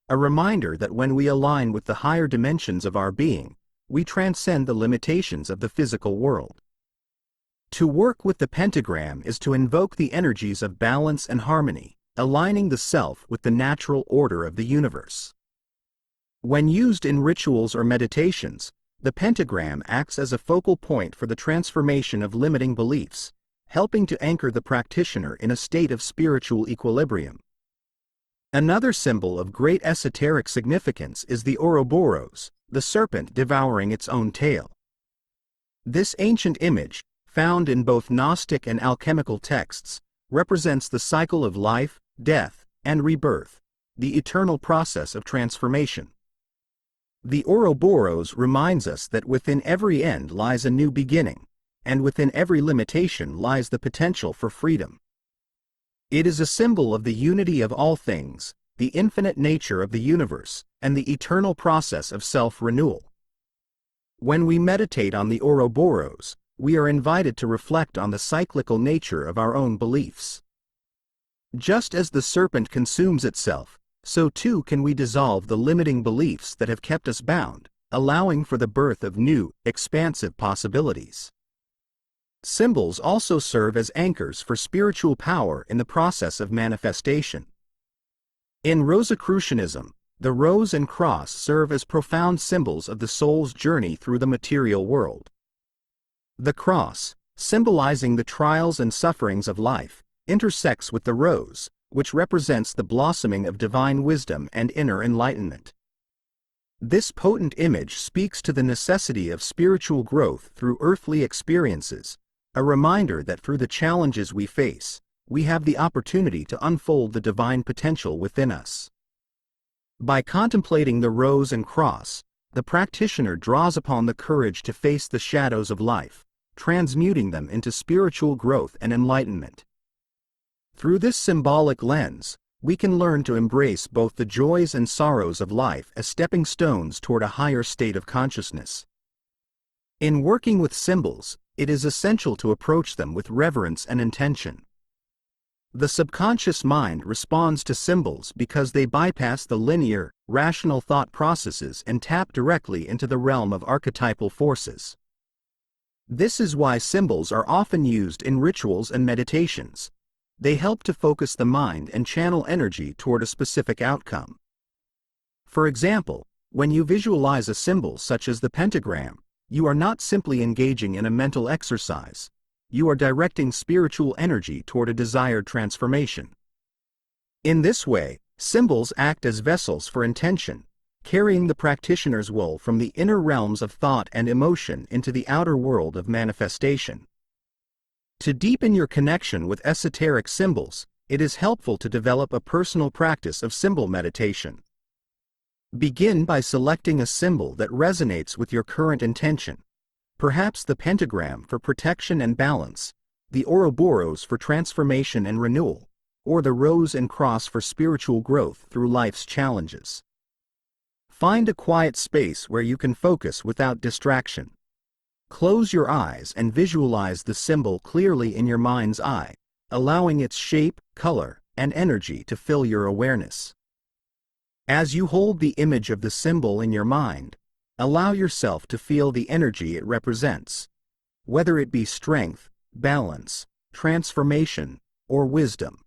a reminder that when we align with the higher dimensions of our being, we transcend the limitations of the physical world. To work with the pentagram is to invoke the energies of balance and harmony, aligning the self with the natural order of the universe. When used in rituals or meditations, the pentagram acts as a focal point for the transformation of limiting beliefs, helping to anchor the practitioner in a state of spiritual equilibrium. Another symbol of great esoteric significance is the Ouroboros, the serpent devouring its own tail. This ancient image, found in both Gnostic and alchemical texts, represents the cycle of life, death, and rebirth, the eternal process of transformation. The Ouroboros reminds us that within every end lies a new beginning, and within every limitation lies the potential for freedom. It is a symbol of the unity of all things, the infinite nature of the universe, and the eternal process of self-renewal. When we meditate on the Ouroboros, we are invited to reflect on the cyclical nature of our own beliefs. Just as the serpent consumes itself, so too can we dissolve the limiting beliefs that have kept us bound, allowing for the birth of new, expansive possibilities. Symbols also serve as anchors for spiritual power in the process of manifestation. In Rosicrucianism, the rose and cross serve as profound symbols of the soul's journey through the material world. The cross, symbolizing the trials and sufferings of life, intersects with the rose, which represents the blossoming of divine wisdom and inner enlightenment. This potent image speaks to the necessity of spiritual growth through earthly experiences, a reminder that through the challenges we face, we have the opportunity to unfold the divine potential within us. By contemplating the rose and cross, the practitioner draws upon the courage to face the shadows of life, transmuting them into spiritual growth and enlightenment. Through this symbolic lens, we can learn to embrace both the joys and sorrows of life as stepping stones toward a higher state of consciousness. In working with symbols, it is essential to approach them with reverence and intention. The subconscious mind responds to symbols because they bypass the linear, rational thought processes and tap directly into the realm of archetypal forces. This is why symbols are often used in rituals and meditations. They help to focus the mind and channel energy toward a specific outcome. For example, when you visualize a symbol such as the pentagram, you are not simply engaging in a mental exercise. You are directing spiritual energy toward a desired transformation. In this way, symbols act as vessels for intention, carrying the practitioner's will from the inner realms of thought and emotion into the outer world of manifestation. To deepen your connection with esoteric symbols, it is helpful to develop a personal practice of symbol meditation. Begin by selecting a symbol that resonates with your current intention. Perhaps the pentagram for protection and balance, the Ouroboros for transformation and renewal, or the rose and cross for spiritual growth through life's challenges. Find a quiet space where you can focus without distraction. Close your eyes and visualize the symbol clearly in your mind's eye, allowing its shape, color, and energy to fill your awareness. As you hold the image of the symbol in your mind, allow yourself to feel the energy it represents, whether it be strength, balance, transformation, or wisdom.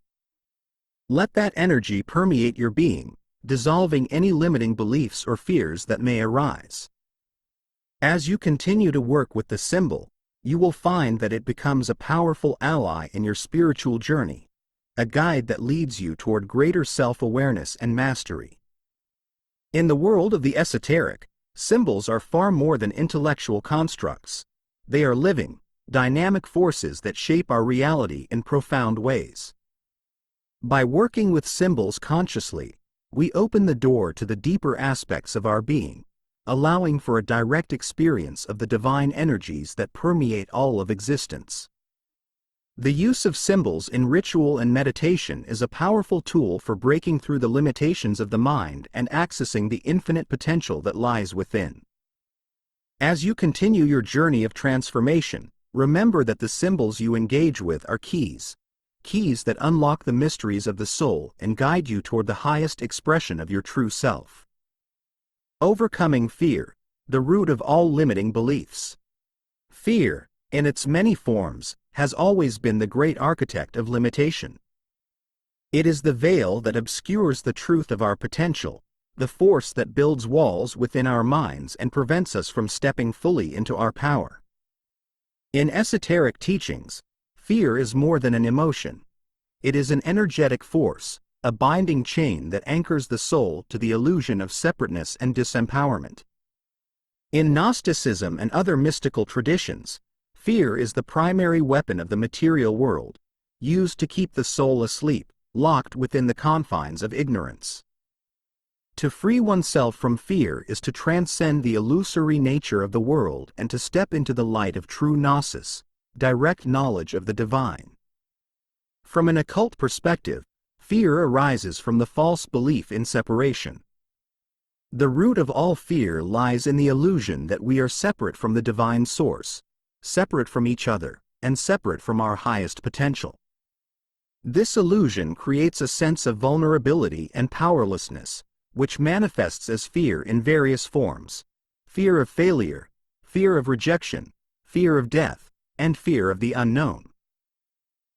Let that energy permeate your being, dissolving any limiting beliefs or fears that may arise. As you continue to work with the symbol, you will find that it becomes a powerful ally in your spiritual journey, a guide that leads you toward greater self-awareness and mastery. In the world of the esoteric, symbols are far more than intellectual constructs. They are living, dynamic forces that shape our reality in profound ways. By working with symbols consciously, we open the door to the deeper aspects of our being, allowing for a direct experience of the divine energies that permeate all of existence. The use of symbols in ritual and meditation is a powerful tool for breaking through the limitations of the mind and accessing the infinite potential that lies within. As you continue your journey of transformation, remember that the symbols you engage with are keys, keys that unlock the mysteries of the soul and guide you toward the highest expression of your true self. Overcoming fear, the root of all limiting beliefs. Fear, in its many forms, has always been the great architect of limitation. It is the veil that obscures the truth of our potential, the force that builds walls within our minds and prevents us from stepping fully into our power. In esoteric teachings, fear is more than an emotion. It is an energetic force, a binding chain that anchors the soul to the illusion of separateness and disempowerment. In Gnosticism and other mystical traditions, fear is the primary weapon of the material world, used to keep the soul asleep, locked within the confines of ignorance. To free oneself from fear is to transcend the illusory nature of the world and to step into the light of true gnosis, direct knowledge of the divine. From an occult perspective, fear arises from the false belief in separation. The root of all fear lies in the illusion that we are separate from the divine source, separate from each other, and separate from our highest potential. This illusion creates a sense of vulnerability and powerlessness, which manifests as fear in various forms: fear of failure, fear of rejection, fear of death, and fear of the unknown.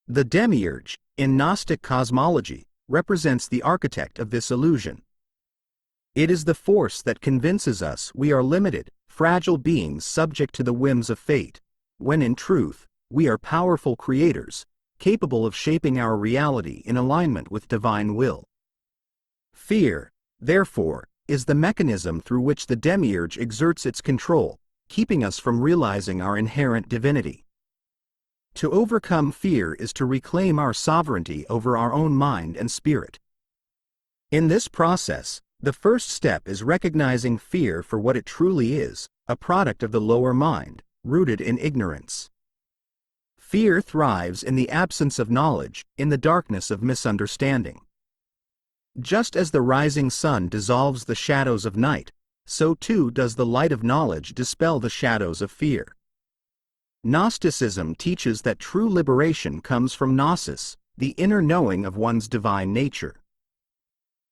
The demiurge, in Gnostic cosmology, represents the architect of this illusion. It is the force that convinces us we are limited, fragile beings subject to the whims of fate, when in truth, we are powerful creators, capable of shaping our reality in alignment with divine will. Fear, therefore, is the mechanism through which the demiurge exerts its control, keeping us from realizing our inherent divinity. To overcome fear is to reclaim our sovereignty over our own mind and spirit. In this process, the first step is recognizing fear for what it truly is, a product of the lower mind, rooted in ignorance. Fear thrives in the absence of knowledge, in the darkness of misunderstanding. Just as the rising sun dissolves the shadows of night, so too does the light of knowledge dispel the shadows of fear. Gnosticism teaches that true liberation comes from gnosis, the inner knowing of one's divine nature.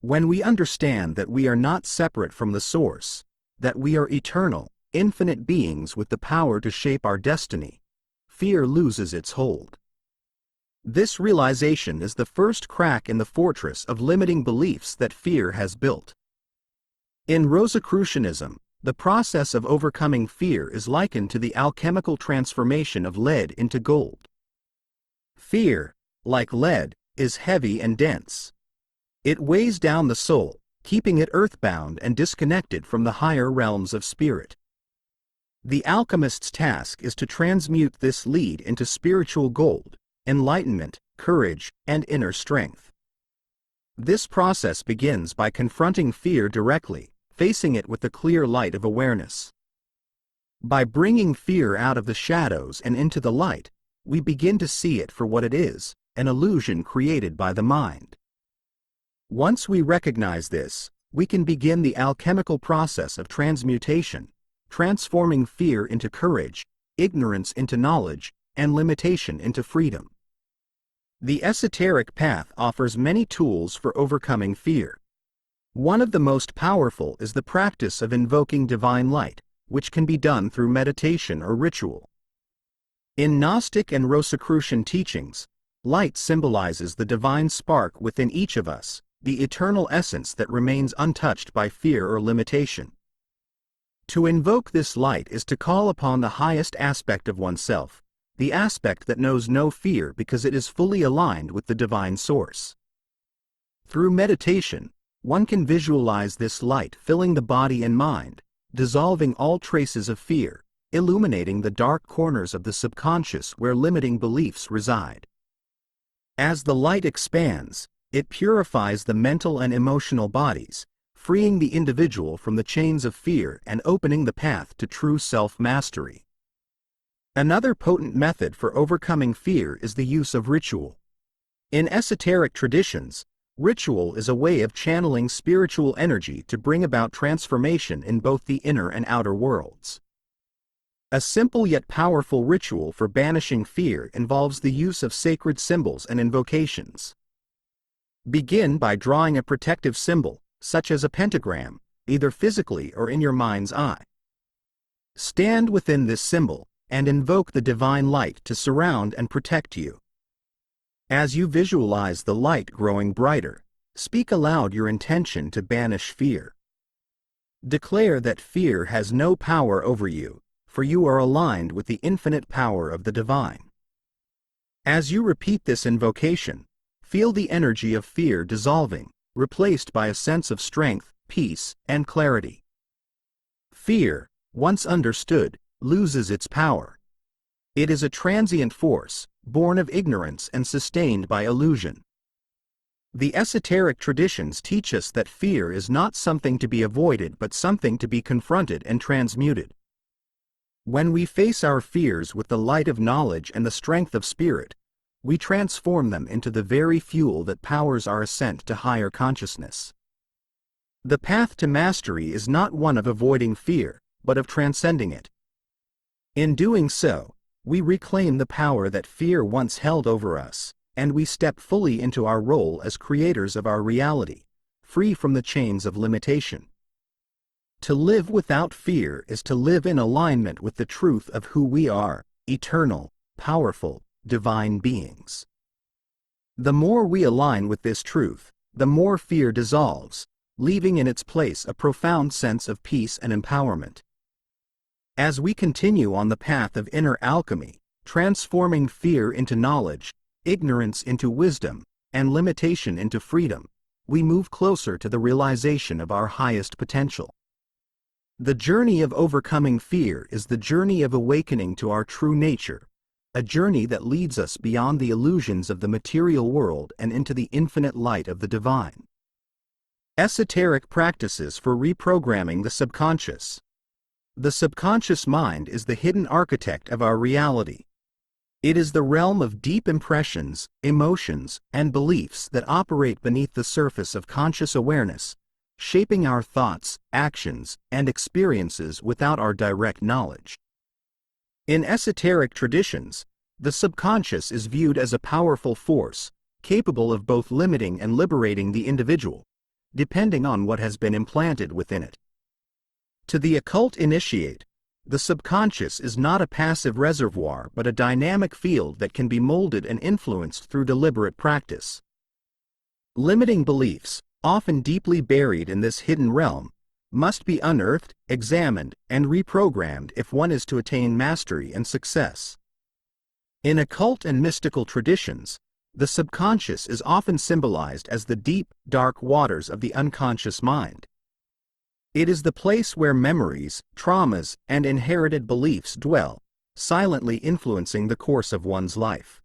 When we understand that we are not separate from the source, that we are eternal, infinite beings with the power to shape our destiny, fear loses its hold. This realization is the first crack in the fortress of limiting beliefs that fear has built. In Rosicrucianism, the process of overcoming fear is likened to the alchemical transformation of lead into gold. Fear, like lead, is heavy and dense. It weighs down the soul, keeping it earthbound and disconnected from the higher realms of spirit. The alchemist's task is to transmute this lead into spiritual gold, enlightenment, courage, and inner strength. This process begins by confronting fear directly, facing it with the clear light of awareness. By bringing fear out of the shadows and into the light, we begin to see it for what it is, an illusion created by the mind. Once we recognize this, we can begin the alchemical process of transmutation, transforming fear into courage, ignorance into knowledge, and limitation into freedom. The esoteric path offers many tools for overcoming fear. One of the most powerful is the practice of invoking divine light, which can be done through meditation or ritual. In Gnostic and Rosicrucian teachings, light symbolizes the divine spark within each of us, the eternal essence that remains untouched by fear or limitation. To invoke this light is to call upon the highest aspect of oneself, the aspect that knows no fear because it is fully aligned with the divine source. Through meditation, one can visualize this light filling the body and mind, dissolving all traces of fear, illuminating the dark corners of the subconscious where limiting beliefs reside. As the light expands, it purifies the mental and emotional bodies, freeing the individual from the chains of fear and opening the path to true self-mastery. Another potent method for overcoming fear is the use of ritual. In esoteric traditions, ritual is a way of channeling spiritual energy to bring about transformation in both the inner and outer worlds. A simple yet powerful ritual for banishing fear involves the use of sacred symbols and invocations. Begin by drawing a protective symbol, such as a pentagram, either physically or in your mind's eye. Stand within this symbol and invoke the divine light to surround and protect you. As you visualize the light growing brighter, speak aloud your intention to banish fear. Declare that fear has no power over you, for you are aligned with the infinite power of the divine. As you repeat this invocation, feel the energy of fear dissolving, replaced by a sense of strength, peace, and clarity. Fear, once understood, loses its power. It is a transient force, born of ignorance and sustained by illusion. The esoteric traditions teach us that fear is not something to be avoided but something to be confronted and transmuted. When we face our fears with the light of knowledge and the strength of spirit, we transform them into the very fuel that powers our ascent to higher consciousness. The path to mastery is not one of avoiding fear, but of transcending it. In doing so, we reclaim the power that fear once held over us, and we step fully into our role as creators of our reality, free from the chains of limitation. To live without fear is to live in alignment with the truth of who we are, eternal, powerful, divine beings. The more we align with this truth, the more fear dissolves, leaving in its place a profound sense of peace and empowerment. As we continue on the path of inner alchemy, transforming fear into knowledge, ignorance into wisdom, and limitation into freedom, we move closer to the realization of our highest potential. The journey of overcoming fear is the journey of awakening to our true nature, a journey that leads us beyond the illusions of the material world and into the infinite light of the divine. Esoteric practices for reprogramming the subconscious. The subconscious mind is the hidden architect of our reality. It is the realm of deep impressions, emotions, and beliefs that operate beneath the surface of conscious awareness, shaping our thoughts, actions, and experiences without our direct knowledge. In esoteric traditions, the subconscious is viewed as a powerful force, capable of both limiting and liberating the individual, depending on what has been implanted within it. To the occult initiate, the subconscious is not a passive reservoir but a dynamic field that can be molded and influenced through deliberate practice. Limiting beliefs, often deeply buried in this hidden realm, must be unearthed, examined, and reprogrammed if one is to attain mastery and success. In occult and mystical traditions, the subconscious is often symbolized as the deep, dark waters of the unconscious mind. It is the place where memories, traumas, and inherited beliefs dwell, silently influencing the course of one's life.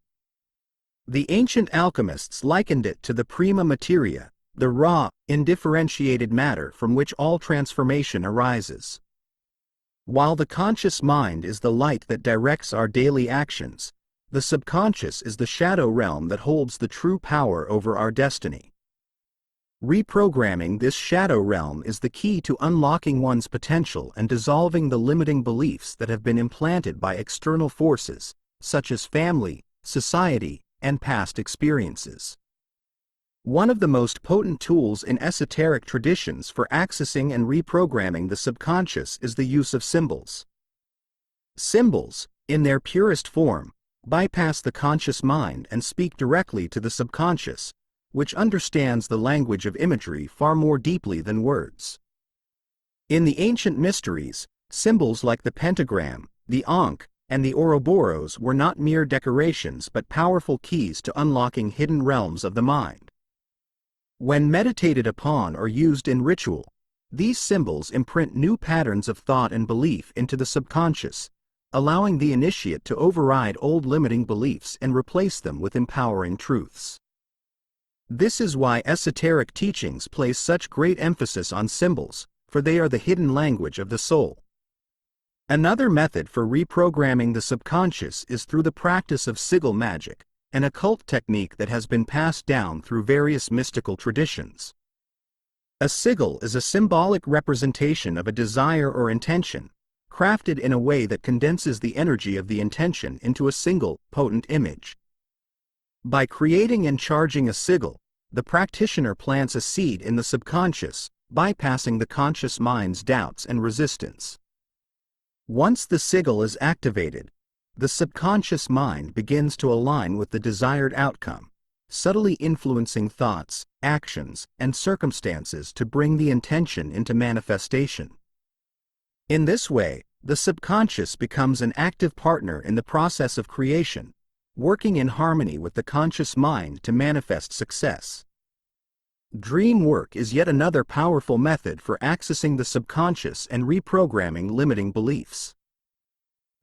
The ancient alchemists likened it to the prima materia, the raw, indifferentiated matter from which all transformation arises. While the conscious mind is the light that directs our daily actions, the subconscious is the shadow realm that holds the true power over our destiny. Reprogramming this shadow realm is the key to unlocking one's potential and dissolving the limiting beliefs that have been implanted by external forces, such as family, society, and past experiences. One of the most potent tools in esoteric traditions for accessing and reprogramming the subconscious is the use of symbols. Symbols, in their purest form, bypass the conscious mind and speak directly to the subconscious, which understands the language of imagery far more deeply than words. In the ancient mysteries, symbols like the pentagram, the ankh, and the ouroboros were not mere decorations but powerful keys to unlocking hidden realms of the mind. When meditated upon or used in ritual, these symbols imprint new patterns of thought and belief into the subconscious, allowing the initiate to override old limiting beliefs and replace them with empowering truths. This is why esoteric teachings place such great emphasis on symbols, for they are the hidden language of the soul. Another method for reprogramming the subconscious is through the practice of sigil magic, an occult technique that has been passed down through various mystical traditions. A sigil is a symbolic representation of a desire or intention, crafted in a way that condenses the energy of the intention into a single, potent image. By creating and charging a sigil, the practitioner plants a seed in the subconscious, bypassing the conscious mind's doubts and resistance. Once the sigil is activated, the subconscious mind begins to align with the desired outcome, subtly influencing thoughts, actions, and circumstances to bring the intention into manifestation. In this way, the subconscious becomes an active partner in the process of creation, working in harmony with the conscious mind to manifest success. Dream work is yet another powerful method for accessing the subconscious and reprogramming limiting beliefs.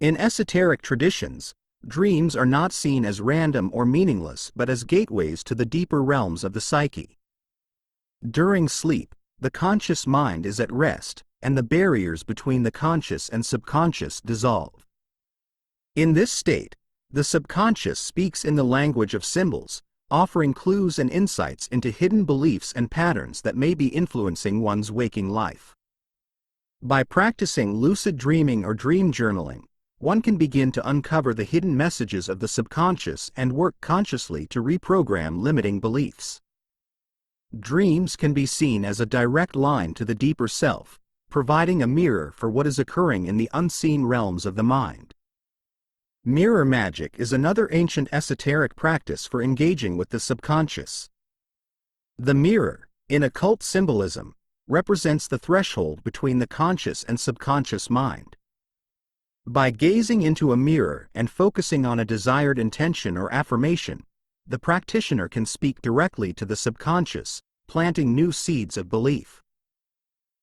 In esoteric traditions, dreams are not seen as random or meaningless but as gateways to the deeper realms of the psyche. During sleep, the conscious mind is at rest, and the barriers between the conscious and subconscious dissolve. In this state, the subconscious speaks in the language of symbols, offering clues and insights into hidden beliefs and patterns that may be influencing one's waking life. By practicing lucid dreaming or dream journaling, one can begin to uncover the hidden messages of the subconscious and work consciously to reprogram limiting beliefs. Dreams can be seen as a direct line to the deeper self, providing a mirror for what is occurring in the unseen realms of the mind. Mirror magic is another ancient esoteric practice for engaging with the subconscious. The mirror, in occult symbolism, represents the threshold between the conscious and subconscious mind. By gazing into a mirror and focusing on a desired intention or affirmation, the practitioner can speak directly to the subconscious, planting new seeds of belief.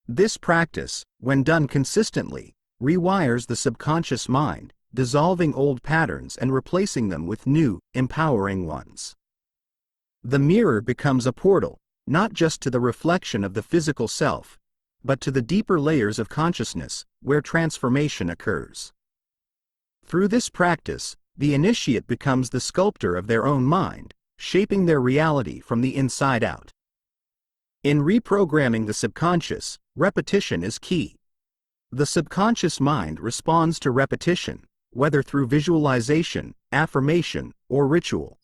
This practice, when done consistently, rewires the subconscious mind, dissolving old patterns and replacing them with new, empowering ones. The mirror becomes a portal, not just to the reflection of the physical self, but to the deeper layers of consciousness, where transformation occurs. Through this practice, the initiate becomes the sculptor of their own mind, shaping their reality from the inside out. In reprogramming the subconscious, repetition is key. The subconscious mind responds to repetition, whether through visualization, affirmation, or ritual.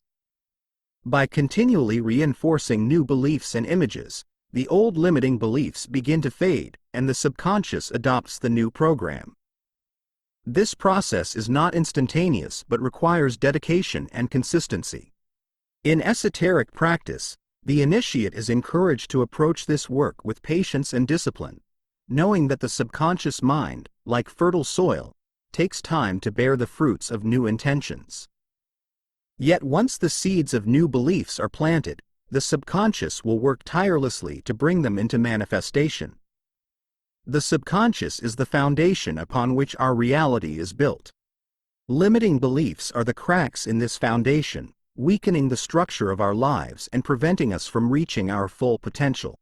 By continually reinforcing new beliefs and images, the old limiting beliefs begin to fade, and the subconscious adopts the new program. This process is not instantaneous but requires dedication and consistency. In esoteric practice, the initiate is encouraged to approach this work with patience and discipline, knowing that the subconscious mind, like fertile soil, takes time to bear the fruits of new intentions. Yet once the seeds of new beliefs are planted, the subconscious will work tirelessly to bring them into manifestation. The subconscious is the foundation upon which our reality is built. Limiting beliefs are the cracks in this foundation, weakening the structure of our lives and preventing us from reaching our full potential.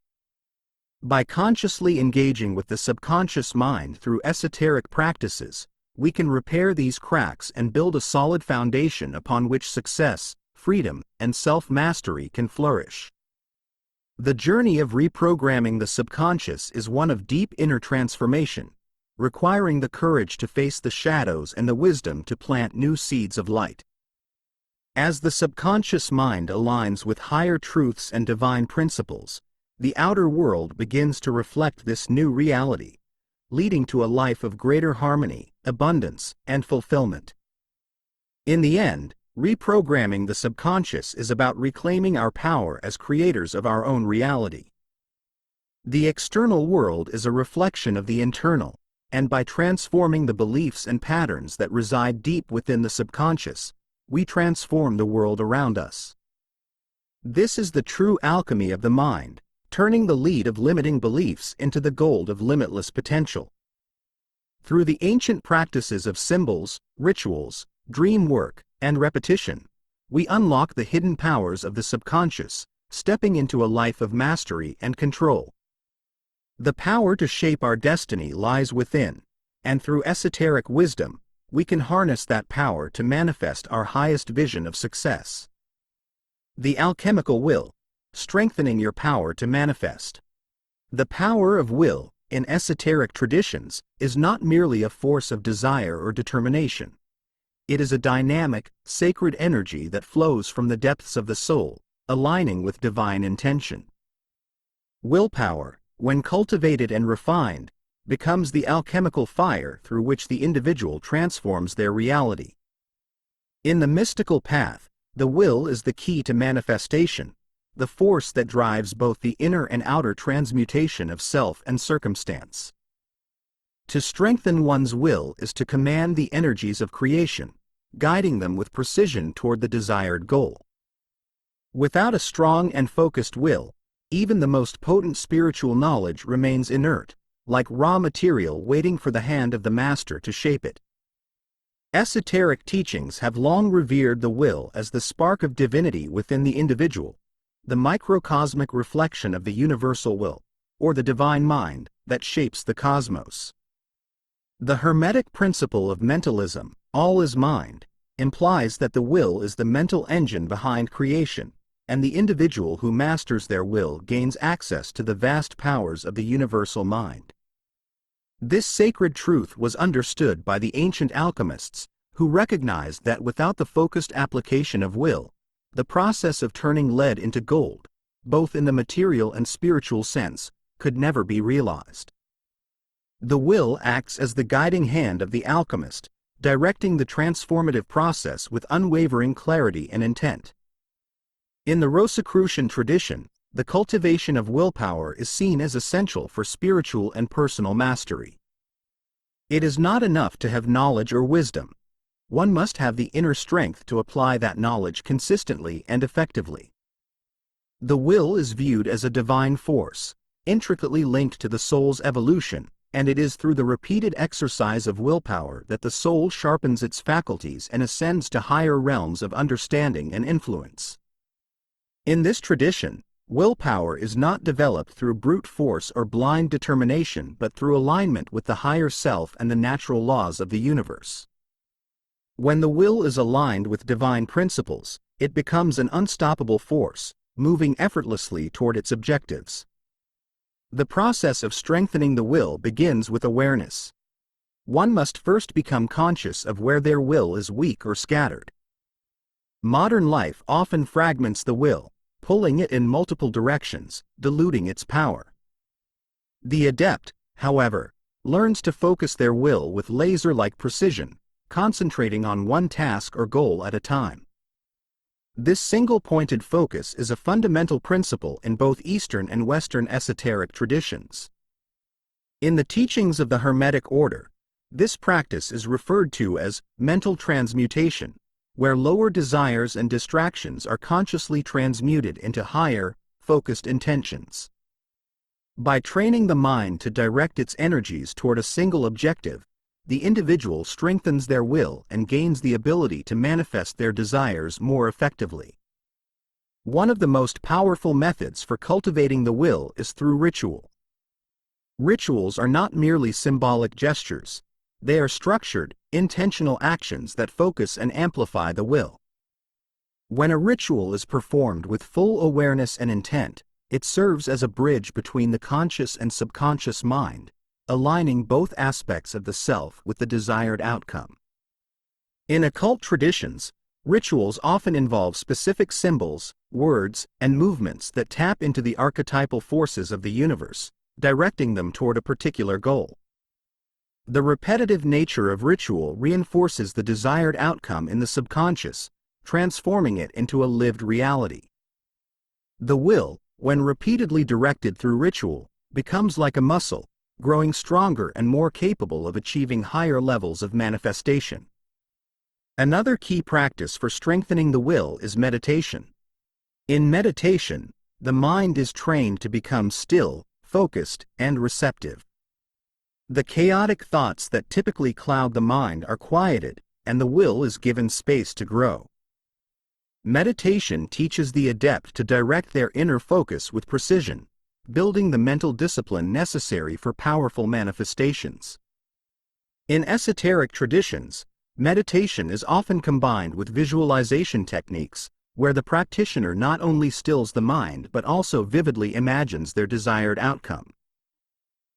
By consciously engaging with the subconscious mind through esoteric practices, we can repair these cracks and build a solid foundation upon which success, freedom, and self-mastery can flourish. The journey of reprogramming the subconscious is one of deep inner transformation, requiring the courage to face the shadows and the wisdom to plant new seeds of light. As the subconscious mind aligns with higher truths and divine principles, the outer world begins to reflect this new reality, leading to a life of greater harmony, abundance, and fulfillment. In the end, reprogramming the subconscious is about reclaiming our power as creators of our own reality. The external world is a reflection of the internal, and by transforming the beliefs and patterns that reside deep within the subconscious, we transform the world around us. This is the true alchemy of the mind, turning the lead of limiting beliefs into the gold of limitless potential. Through the ancient practices of symbols, rituals, dream work, and repetition, we unlock the hidden powers of the subconscious, stepping into a life of mastery and control. The power to shape our destiny lies within, and through esoteric wisdom, we can harness that power to manifest our highest vision of success. The alchemical will, strengthening your power to manifest. The power of will, in esoteric traditions, is not merely a force of desire or determination. It is a dynamic, sacred energy that flows from the depths of the soul, aligning with divine intention. Willpower, when cultivated and refined, becomes the alchemical fire through which the individual transforms their reality. In the mystical path, the will is the key to manifestation, the force that drives both the inner and outer transmutation of self and circumstance. To strengthen one's will is to command the energies of creation, guiding them with precision toward the desired goal. Without a strong and focused will, even the most potent spiritual knowledge remains inert, like raw material waiting for the hand of the master to shape it. Esoteric teachings have long revered the will as the spark of divinity within the individual, the microcosmic reflection of the universal will, or the divine mind, that shapes the cosmos. The Hermetic principle of mentalism, all is mind, implies that the will is the mental engine behind creation, and the individual who masters their will gains access to the vast powers of the universal mind. This sacred truth was understood by the ancient alchemists, who recognized that without the focused application of will, the process of turning lead into gold, both in the material and spiritual sense, could never be realized. The will acts as the guiding hand of the alchemist, directing the transformative process with unwavering clarity and intent. In the Rosicrucian tradition, the cultivation of willpower is seen as essential for spiritual and personal mastery. It is not enough to have knowledge or wisdom. One must have the inner strength to apply that knowledge consistently and effectively. The will is viewed as a divine force, intricately linked to the soul's evolution, and it is through the repeated exercise of willpower that the soul sharpens its faculties and ascends to higher realms of understanding and influence. In this tradition, willpower is not developed through brute force or blind determination but through alignment with the higher self and the natural laws of the universe. When the will is aligned with divine principles, it becomes an unstoppable force, moving effortlessly toward its objectives. The process of strengthening the will begins with awareness. One must first become conscious of where their will is weak or scattered. Modern life often fragments the will, pulling it in multiple directions, diluting its power. The adept, however, learns to focus their will with laser-like precision, concentrating on one task or goal at a time. This single-pointed focus is a fundamental principle in both Eastern and Western esoteric traditions. In the teachings of the Hermetic order, this practice is referred to as mental transmutation, where lower desires and distractions are consciously transmuted into higher, focused intentions. By training the mind to direct its energies toward a single objective, the individual strengthens their will and gains the ability to manifest their desires more effectively. One of the most powerful methods for cultivating the will is through ritual. Rituals are not merely symbolic gestures. They are structured, intentional actions that focus and amplify the will. When a ritual is performed with full awareness and intent, it serves as a bridge between the conscious and subconscious mind, aligning both aspects of the self with the desired outcome. In occult traditions, rituals often involve specific symbols, words, and movements that tap into the archetypal forces of the universe, directing them toward a particular goal. The repetitive nature of ritual reinforces the desired outcome in the subconscious, transforming it into a lived reality. The will, when repeatedly directed through ritual, becomes like a muscle, growing stronger and more capable of achieving higher levels of manifestation. Another key practice for strengthening the will is meditation. In meditation, the mind is trained to become still, focused, and receptive. The chaotic thoughts that typically cloud the mind are quieted, and the will is given space to grow. Meditation teaches the adept to direct their inner focus with precision, building the mental discipline necessary for powerful manifestations. In esoteric traditions, meditation is often combined with visualization techniques, where the practitioner not only stills the mind but also vividly imagines their desired outcome.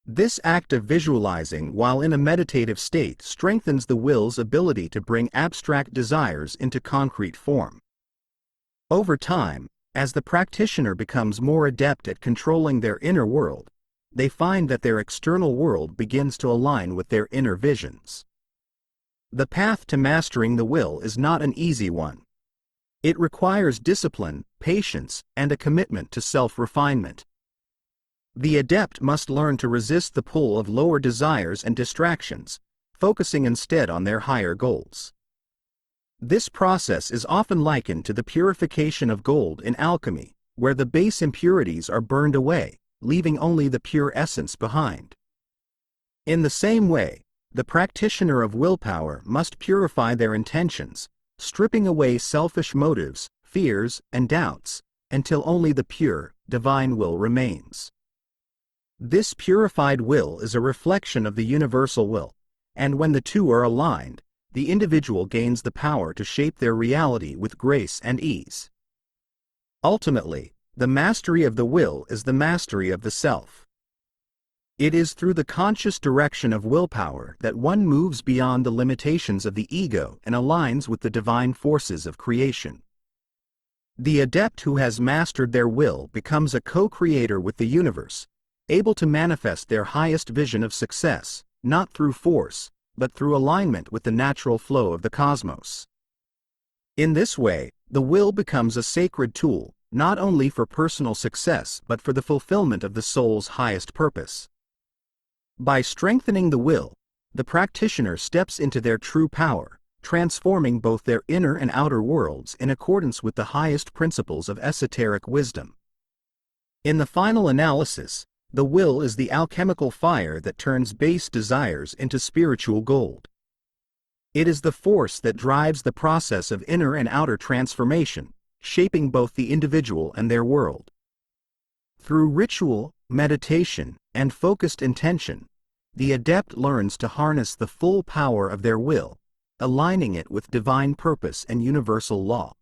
This act of visualizing while in a meditative state strengthens the will's ability to bring abstract desires into concrete form. Over time, as the practitioner becomes more adept at controlling their inner world, they find that their external world begins to align with their inner visions. The path to mastering the will is not an easy one. It requires discipline, patience, and a commitment to self-refinement. The adept must learn to resist the pull of lower desires and distractions, focusing instead on their higher goals. This process is often likened to the purification of gold in alchemy, where the base impurities are burned away, leaving only the pure essence behind. In the same way, the practitioner of willpower must purify their intentions, stripping away selfish motives, fears, and doubts, until only the pure, divine will remains. This purified will is a reflection of the universal will, and when the two are aligned, the individual gains the power to shape their reality with grace and ease. Ultimately, the mastery of the will is the mastery of the self. It is through the conscious direction of willpower that one moves beyond the limitations of the ego and aligns with the divine forces of creation. The adept who has mastered their will becomes a co-creator with the universe, able to manifest their highest vision of success, not through force, but through alignment with the natural flow of the cosmos. In this way, the will becomes a sacred tool, not only for personal success but for the fulfillment of the soul's highest purpose. By strengthening the will, the practitioner steps into their true power, transforming both their inner and outer worlds in accordance with the highest principles of esoteric wisdom. In the final analysis, the will is the alchemical fire that turns base desires into spiritual gold. It is the force that drives the process of inner and outer transformation, shaping both the individual and their world. Through ritual, meditation, and focused intention, the adept learns to harness the full power of their will, aligning it with divine purpose and universal law.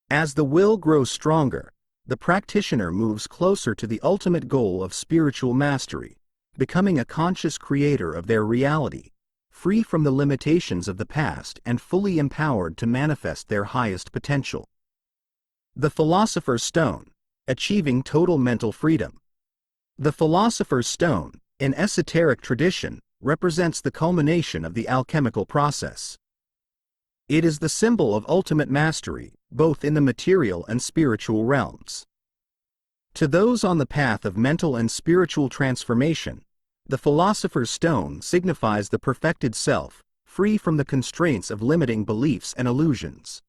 As the will grows stronger, the practitioner moves closer to the ultimate goal of spiritual mastery, becoming a conscious creator of their reality, free from the limitations of the past and fully empowered to manifest their highest potential. The Philosopher's Stone, achieving total mental freedom. The Philosopher's Stone, in esoteric tradition, represents the culmination of the alchemical process. It is the symbol of ultimate mastery, both in the material and spiritual realms. To those on the path of mental and spiritual transformation, the Philosopher's Stone signifies the perfected self, free from the constraints of limiting beliefs and illusions.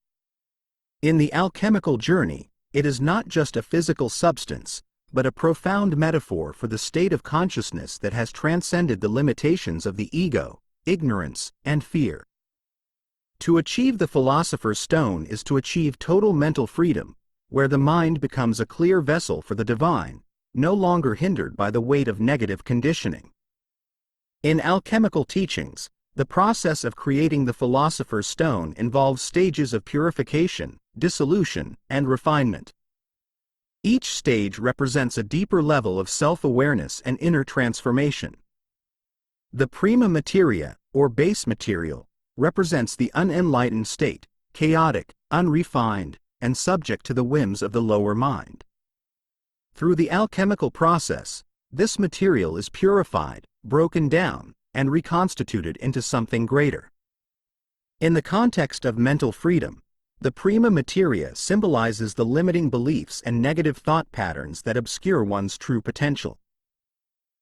In the alchemical journey, it is not just a physical substance, but a profound metaphor for the state of consciousness that has transcended the limitations of the ego, ignorance, and fear. To achieve the Philosopher's Stone is to achieve total mental freedom, where the mind becomes a clear vessel for the divine, no longer hindered by the weight of negative conditioning. In alchemical teachings, the process of creating the Philosopher's Stone involves stages of purification, dissolution, and refinement. Each stage represents a deeper level of self-awareness and inner transformation. The prima materia, or base material, represents the unenlightened state, chaotic, unrefined, and subject to the whims of the lower mind. Through the alchemical process, this material is purified, broken down, and reconstituted into something greater. In the context of mental freedom, the prima materia symbolizes the limiting beliefs and negative thought patterns that obscure one's true potential.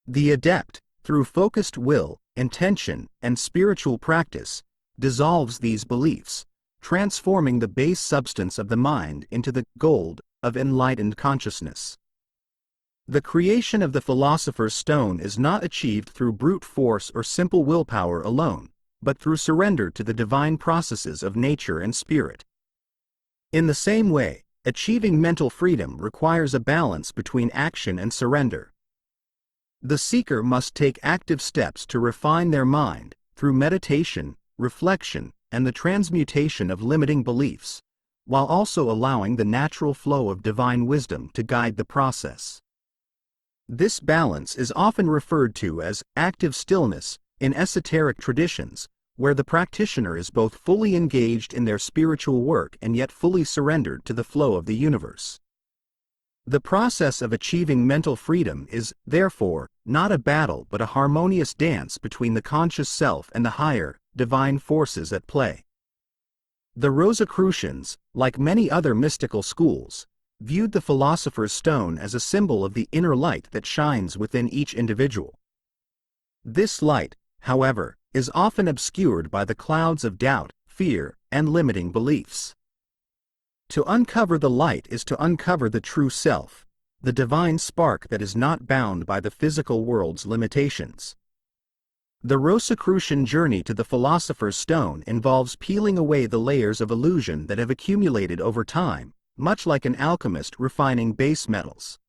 The adept, through focused will, intention, and spiritual practice, dissolves these beliefs, transforming the base substance of the mind into the gold of enlightened consciousness. The creation of the Philosopher's Stone is not achieved through brute force or simple willpower alone, but through surrender to the divine processes of nature and spirit. In the same way, achieving mental freedom requires a balance between action and surrender. The seeker must take active steps to refine their mind, through meditation, reflection, and the transmutation of limiting beliefs, while also allowing the natural flow of divine wisdom to guide the process. This balance is often referred to as active stillness in esoteric traditions, where the practitioner is both fully engaged in their spiritual work and yet fully surrendered to the flow of the universe. The process of achieving mental freedom is, therefore, not a battle but a harmonious dance between the conscious self and the higher, divine forces at play. The Rosicrucians, like many other mystical schools, viewed the philosopher's stone as a symbol of the inner light that shines within each individual. This light, however, is often obscured by the clouds of doubt, fear, and limiting beliefs. To uncover the light is to uncover the true self, the divine spark that is not bound by the physical world's limitations. The Rosicrucian journey to the philosopher's stone involves peeling away the layers of illusion that have accumulated over time, much like an alchemist refining base metals.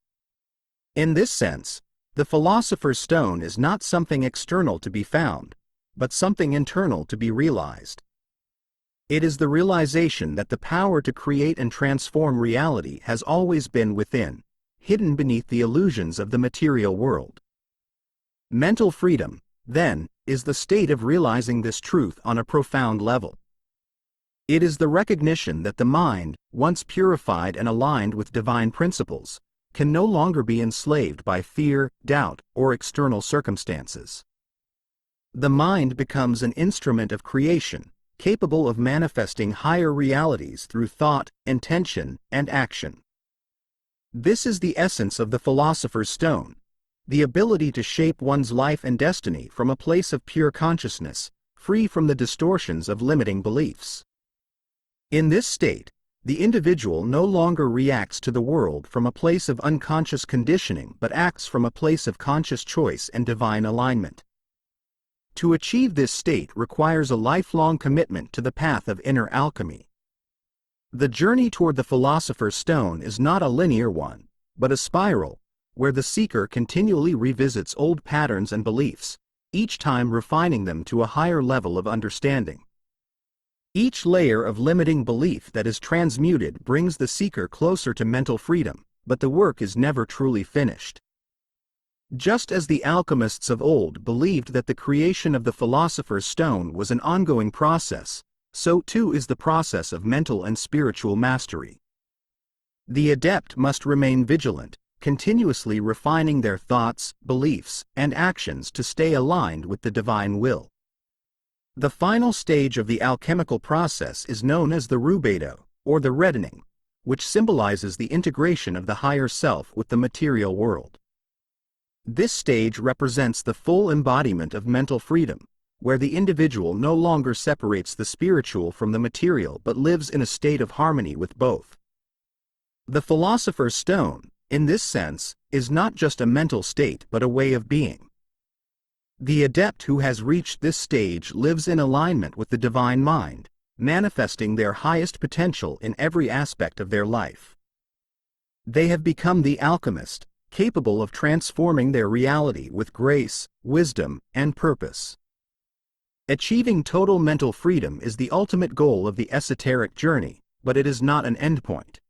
In this sense, the philosopher's stone is not something external to be found, but something internal to be realized. It is the realization that the power to create and transform reality has always been within, hidden beneath the illusions of the material world. Mental freedom, then, is the state of realizing this truth on a profound level. It is the recognition that the mind, once purified and aligned with divine principles, can no longer be enslaved by fear, doubt, or external circumstances. The mind becomes an instrument of creation, capable of manifesting higher realities through thought, intention, and action. This is the essence of the philosopher's stone, the ability to shape one's life and destiny from a place of pure consciousness, free from the distortions of limiting beliefs. In this state, the individual no longer reacts to the world from a place of unconscious conditioning but acts from a place of conscious choice and divine alignment. To achieve this state requires a lifelong commitment to the path of inner alchemy. The journey toward the philosopher's stone is not a linear one, but a spiral, where the seeker continually revisits old patterns and beliefs, each time refining them to a higher level of understanding. Each layer of limiting belief that is transmuted brings the seeker closer to mental freedom, but the work is never truly finished. Just as the alchemists of old believed that the creation of the philosopher's stone was an ongoing process, so too is the process of mental and spiritual mastery. The adept must remain vigilant, continuously refining their thoughts, beliefs, and actions to stay aligned with the divine will. The final stage of the alchemical process is known as the rubedo, or the reddening, which symbolizes the integration of the higher self with the material world. This stage represents the full embodiment of mental freedom, where the individual no longer separates the spiritual from the material but lives in a state of harmony with both. The philosopher's stone, in this sense, is not just a mental state but a way of being. The adept who has reached this stage lives in alignment with the divine mind, manifesting their highest potential in every aspect of their life. They have become the alchemist, capable of transforming their reality with grace, wisdom, and purpose. Achieving total mental freedom is the ultimate goal of the esoteric journey, but it is not an endpoint.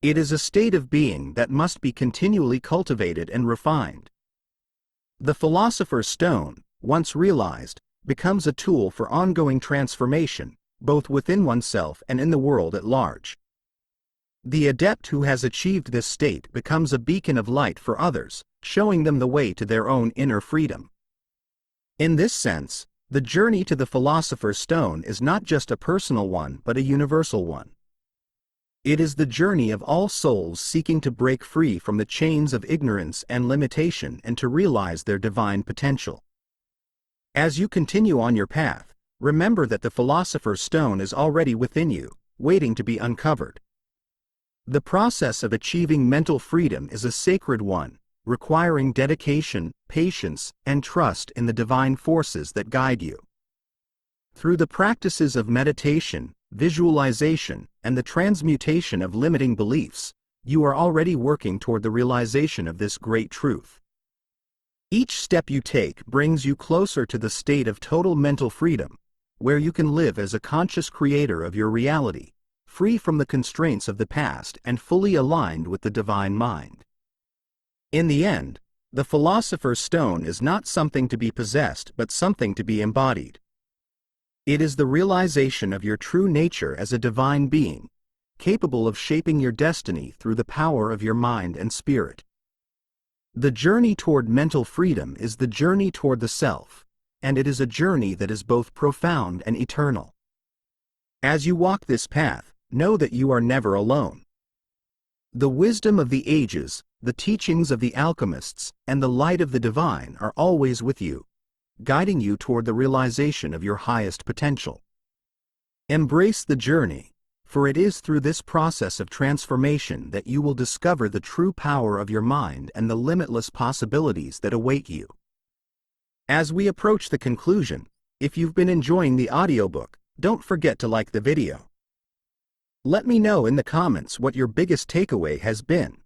It is a state of being that must be continually cultivated and refined. The philosopher's stone, once realized, becomes a tool for ongoing transformation, both within oneself and in the world at large. The adept who has achieved this state becomes a beacon of light for others, showing them the way to their own inner freedom. In this sense, the journey to the philosopher's stone is not just a personal one but a universal one. It is the journey of all souls seeking to break free from the chains of ignorance and limitation and to realize their divine potential. As you continue on your path, remember that the philosopher's stone is already within you, waiting to be uncovered. The process of achieving mental freedom is a sacred one, requiring dedication, patience, and trust in the divine forces that guide you. Through the practices of meditation, visualization, and the transmutation of limiting beliefs, you are already working toward the realization of this great truth. Each step you take brings you closer to the state of total mental freedom, where you can live as a conscious creator of your reality, free from the constraints of the past and fully aligned with the divine mind. In the end, the philosopher's stone is not something to be possessed but something to be embodied. It is the realization of your true nature as a divine being, capable of shaping your destiny through the power of your mind and spirit. The journey toward mental freedom is the journey toward the self, and it is a journey that is both profound and eternal. As you walk this path, know that you are never alone. The wisdom of the ages, the teachings of the alchemists, and the light of the divine are always with you, guiding you toward the realization of your highest potential. Embrace the journey, for it is through this process of transformation that you will discover the true power of your mind and the limitless possibilities that await you. As we approach the conclusion, if you've been enjoying the audiobook, don't forget to like the video. Let me know in the comments what your biggest takeaway has been.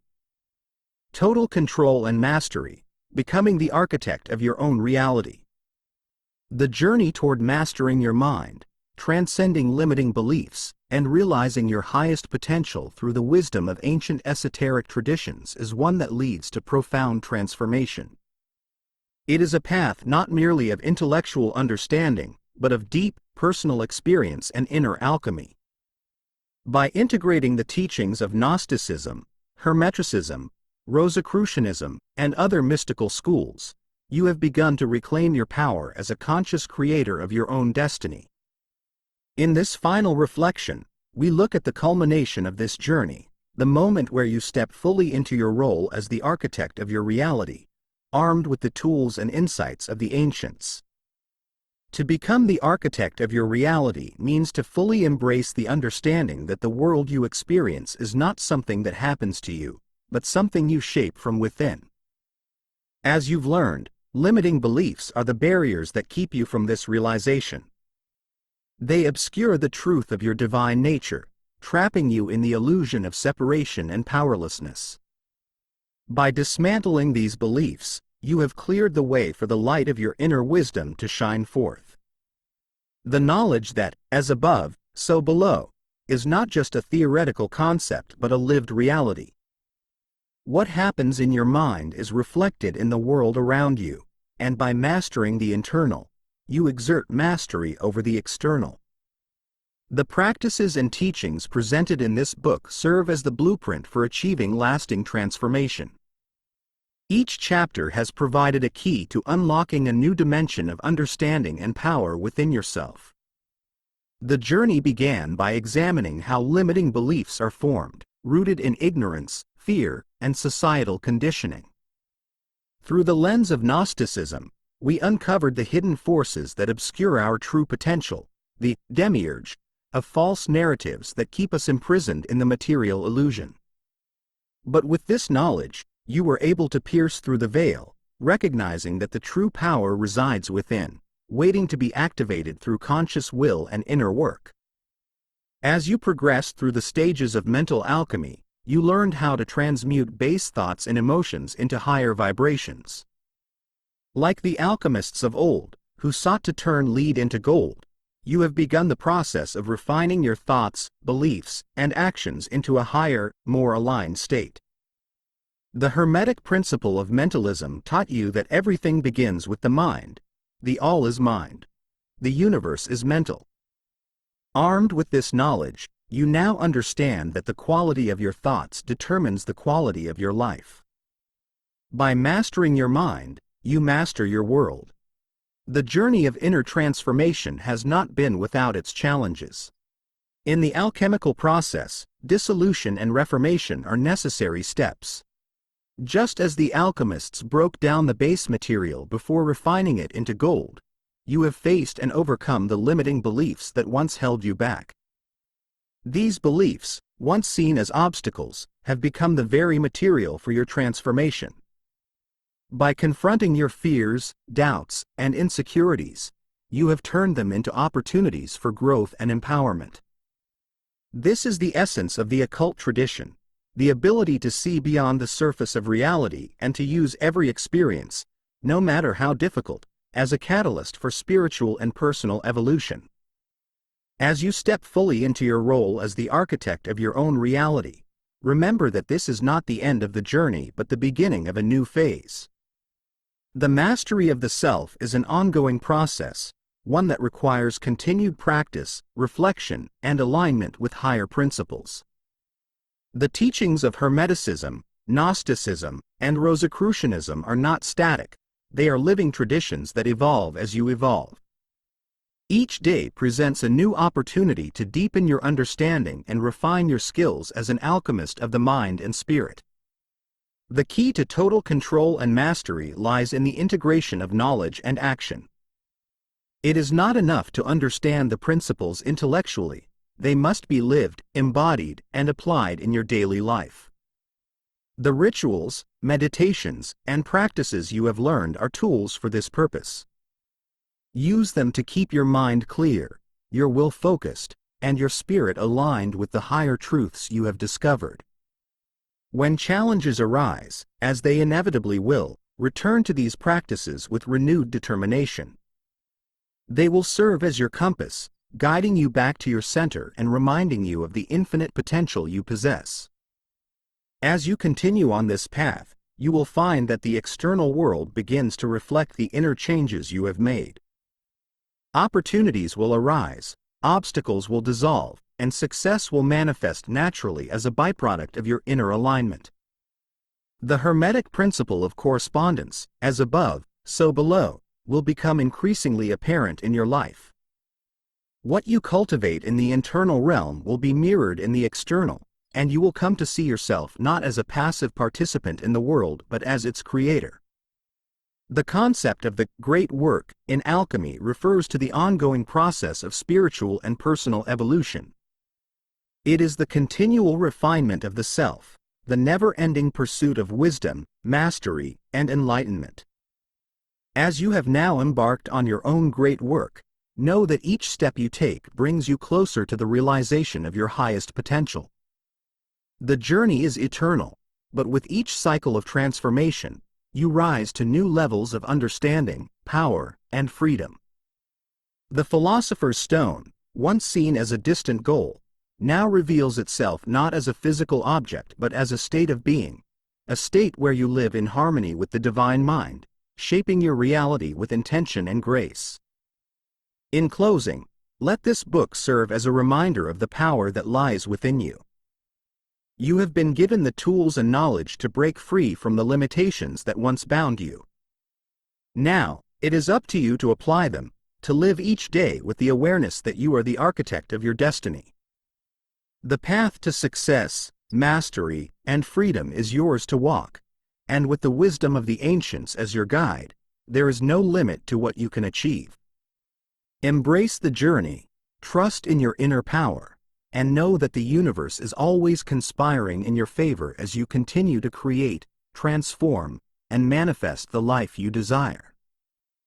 Total control and mastery, becoming the architect of your own reality. The journey toward mastering your mind, transcending limiting beliefs, and realizing your highest potential through the wisdom of ancient esoteric traditions is one that leads to profound transformation. It is a path not merely of intellectual understanding, but of deep, personal experience and inner alchemy. By integrating the teachings of Gnosticism, Hermeticism, Rosicrucianism, and other mystical schools, you have begun to reclaim your power as a conscious creator of your own destiny. In this final reflection, we look at the culmination of this journey, the moment where you step fully into your role as the architect of your reality, armed with the tools and insights of the ancients. To become the architect of your reality means to fully embrace the understanding that the world you experience is not something that happens to you, but something you shape from within. As you've learned, limiting beliefs are the barriers that keep you from this realization. They obscure the truth of your divine nature, trapping you in the illusion of separation and powerlessness. By dismantling these beliefs, you have cleared the way for the light of your inner wisdom to shine forth. The knowledge that, as above, so below, is not just a theoretical concept but a lived reality. What happens in your mind is reflected in the world around you, and by mastering the internal, you exert mastery over the external. The practices and teachings presented in this book serve as the blueprint for achieving lasting transformation. Each chapter has provided a key to unlocking a new dimension of understanding and power within yourself. The journey began by examining how limiting beliefs are formed, rooted in ignorance, fear, and societal conditioning. Through the lens of Gnosticism, we uncovered the hidden forces that obscure our true potential, the demiurge of false narratives that keep us imprisoned in the material illusion. But with this knowledge, you were able to pierce through the veil, recognizing that the true power resides within, waiting to be activated through conscious will and inner work. As you progressed through the stages of mental alchemy, you learned how to transmute base thoughts and emotions into higher vibrations. Like the alchemists of old, who sought to turn lead into gold, you have begun the process of refining your thoughts, beliefs, and actions into a higher, more aligned state. The Hermetic principle of mentalism taught you that everything begins with the mind. The all is mind. The universe is mental. Armed with this knowledge, you now understand that the quality of your thoughts determines the quality of your life. By mastering your mind, you master your world. The journey of inner transformation has not been without its challenges. In the alchemical process, dissolution and reformation are necessary steps. Just as the alchemists broke down the base material before refining it into gold, you have faced and overcome the limiting beliefs that once held you back. These beliefs, once seen as obstacles, have become the very material for your transformation. By confronting your fears, doubts, and insecurities, you have turned them into opportunities for growth and empowerment. This is the essence of the occult tradition, the ability to see beyond the surface of reality and to use every experience, no matter how difficult, as a catalyst for spiritual and personal evolution. As you step fully into your role as the architect of your own reality, remember that this is not the end of the journey but the beginning of a new phase. The mastery of the self is an ongoing process, one that requires continued practice, reflection, and alignment with higher principles. The teachings of Hermeticism, Gnosticism, and Rosicrucianism are not static, they are living traditions that evolve as you evolve. Each day presents a new opportunity to deepen your understanding and refine your skills as an alchemist of the mind and spirit. The key to total control and mastery lies in the integration of knowledge and action. It is not enough to understand the principles intellectually, they must be lived, embodied, and applied in your daily life. The rituals, meditations, and practices you have learned are tools for this purpose. Use them to keep your mind clear, your will focused, and your spirit aligned with the higher truths you have discovered. When challenges arise, as they inevitably will, return to these practices with renewed determination. They will serve as your compass, guiding you back to your center and reminding you of the infinite potential you possess. As you continue on this path, you will find that the external world begins to reflect the inner changes you have made. Opportunities will arise, obstacles will dissolve, and success will manifest naturally as a byproduct of your inner alignment. The Hermetic principle of correspondence, as above, so below, will become increasingly apparent in your life. What you cultivate in the internal realm will be mirrored in the external, and you will come to see yourself not as a passive participant in the world but as its creator. The concept of the great work in alchemy refers to the ongoing process of spiritual and personal evolution. It is the continual refinement of the self, the never-ending pursuit of wisdom, mastery, and enlightenment. As you have now embarked on your own great work, know that each step you take brings you closer to the realization of your highest potential. The journey is eternal, but with each cycle of transformation, you rise to new levels of understanding, power, and freedom. The philosopher's stone, once seen as a distant goal, now reveals itself not as a physical object but as a state of being, a state where you live in harmony with the divine mind, shaping your reality with intention and grace. In closing, let this book serve as a reminder of the power that lies within you. You have been given the tools and knowledge to break free from the limitations that once bound you. Now, it is up to you to apply them, to live each day with the awareness that you are the architect of your destiny. The path to success, mastery, and freedom is yours to walk, and with the wisdom of the ancients as your guide, there is no limit to what you can achieve. Embrace the journey, trust in your inner power, and know that the universe is always conspiring in your favor as you continue to create, transform, and manifest the life you desire.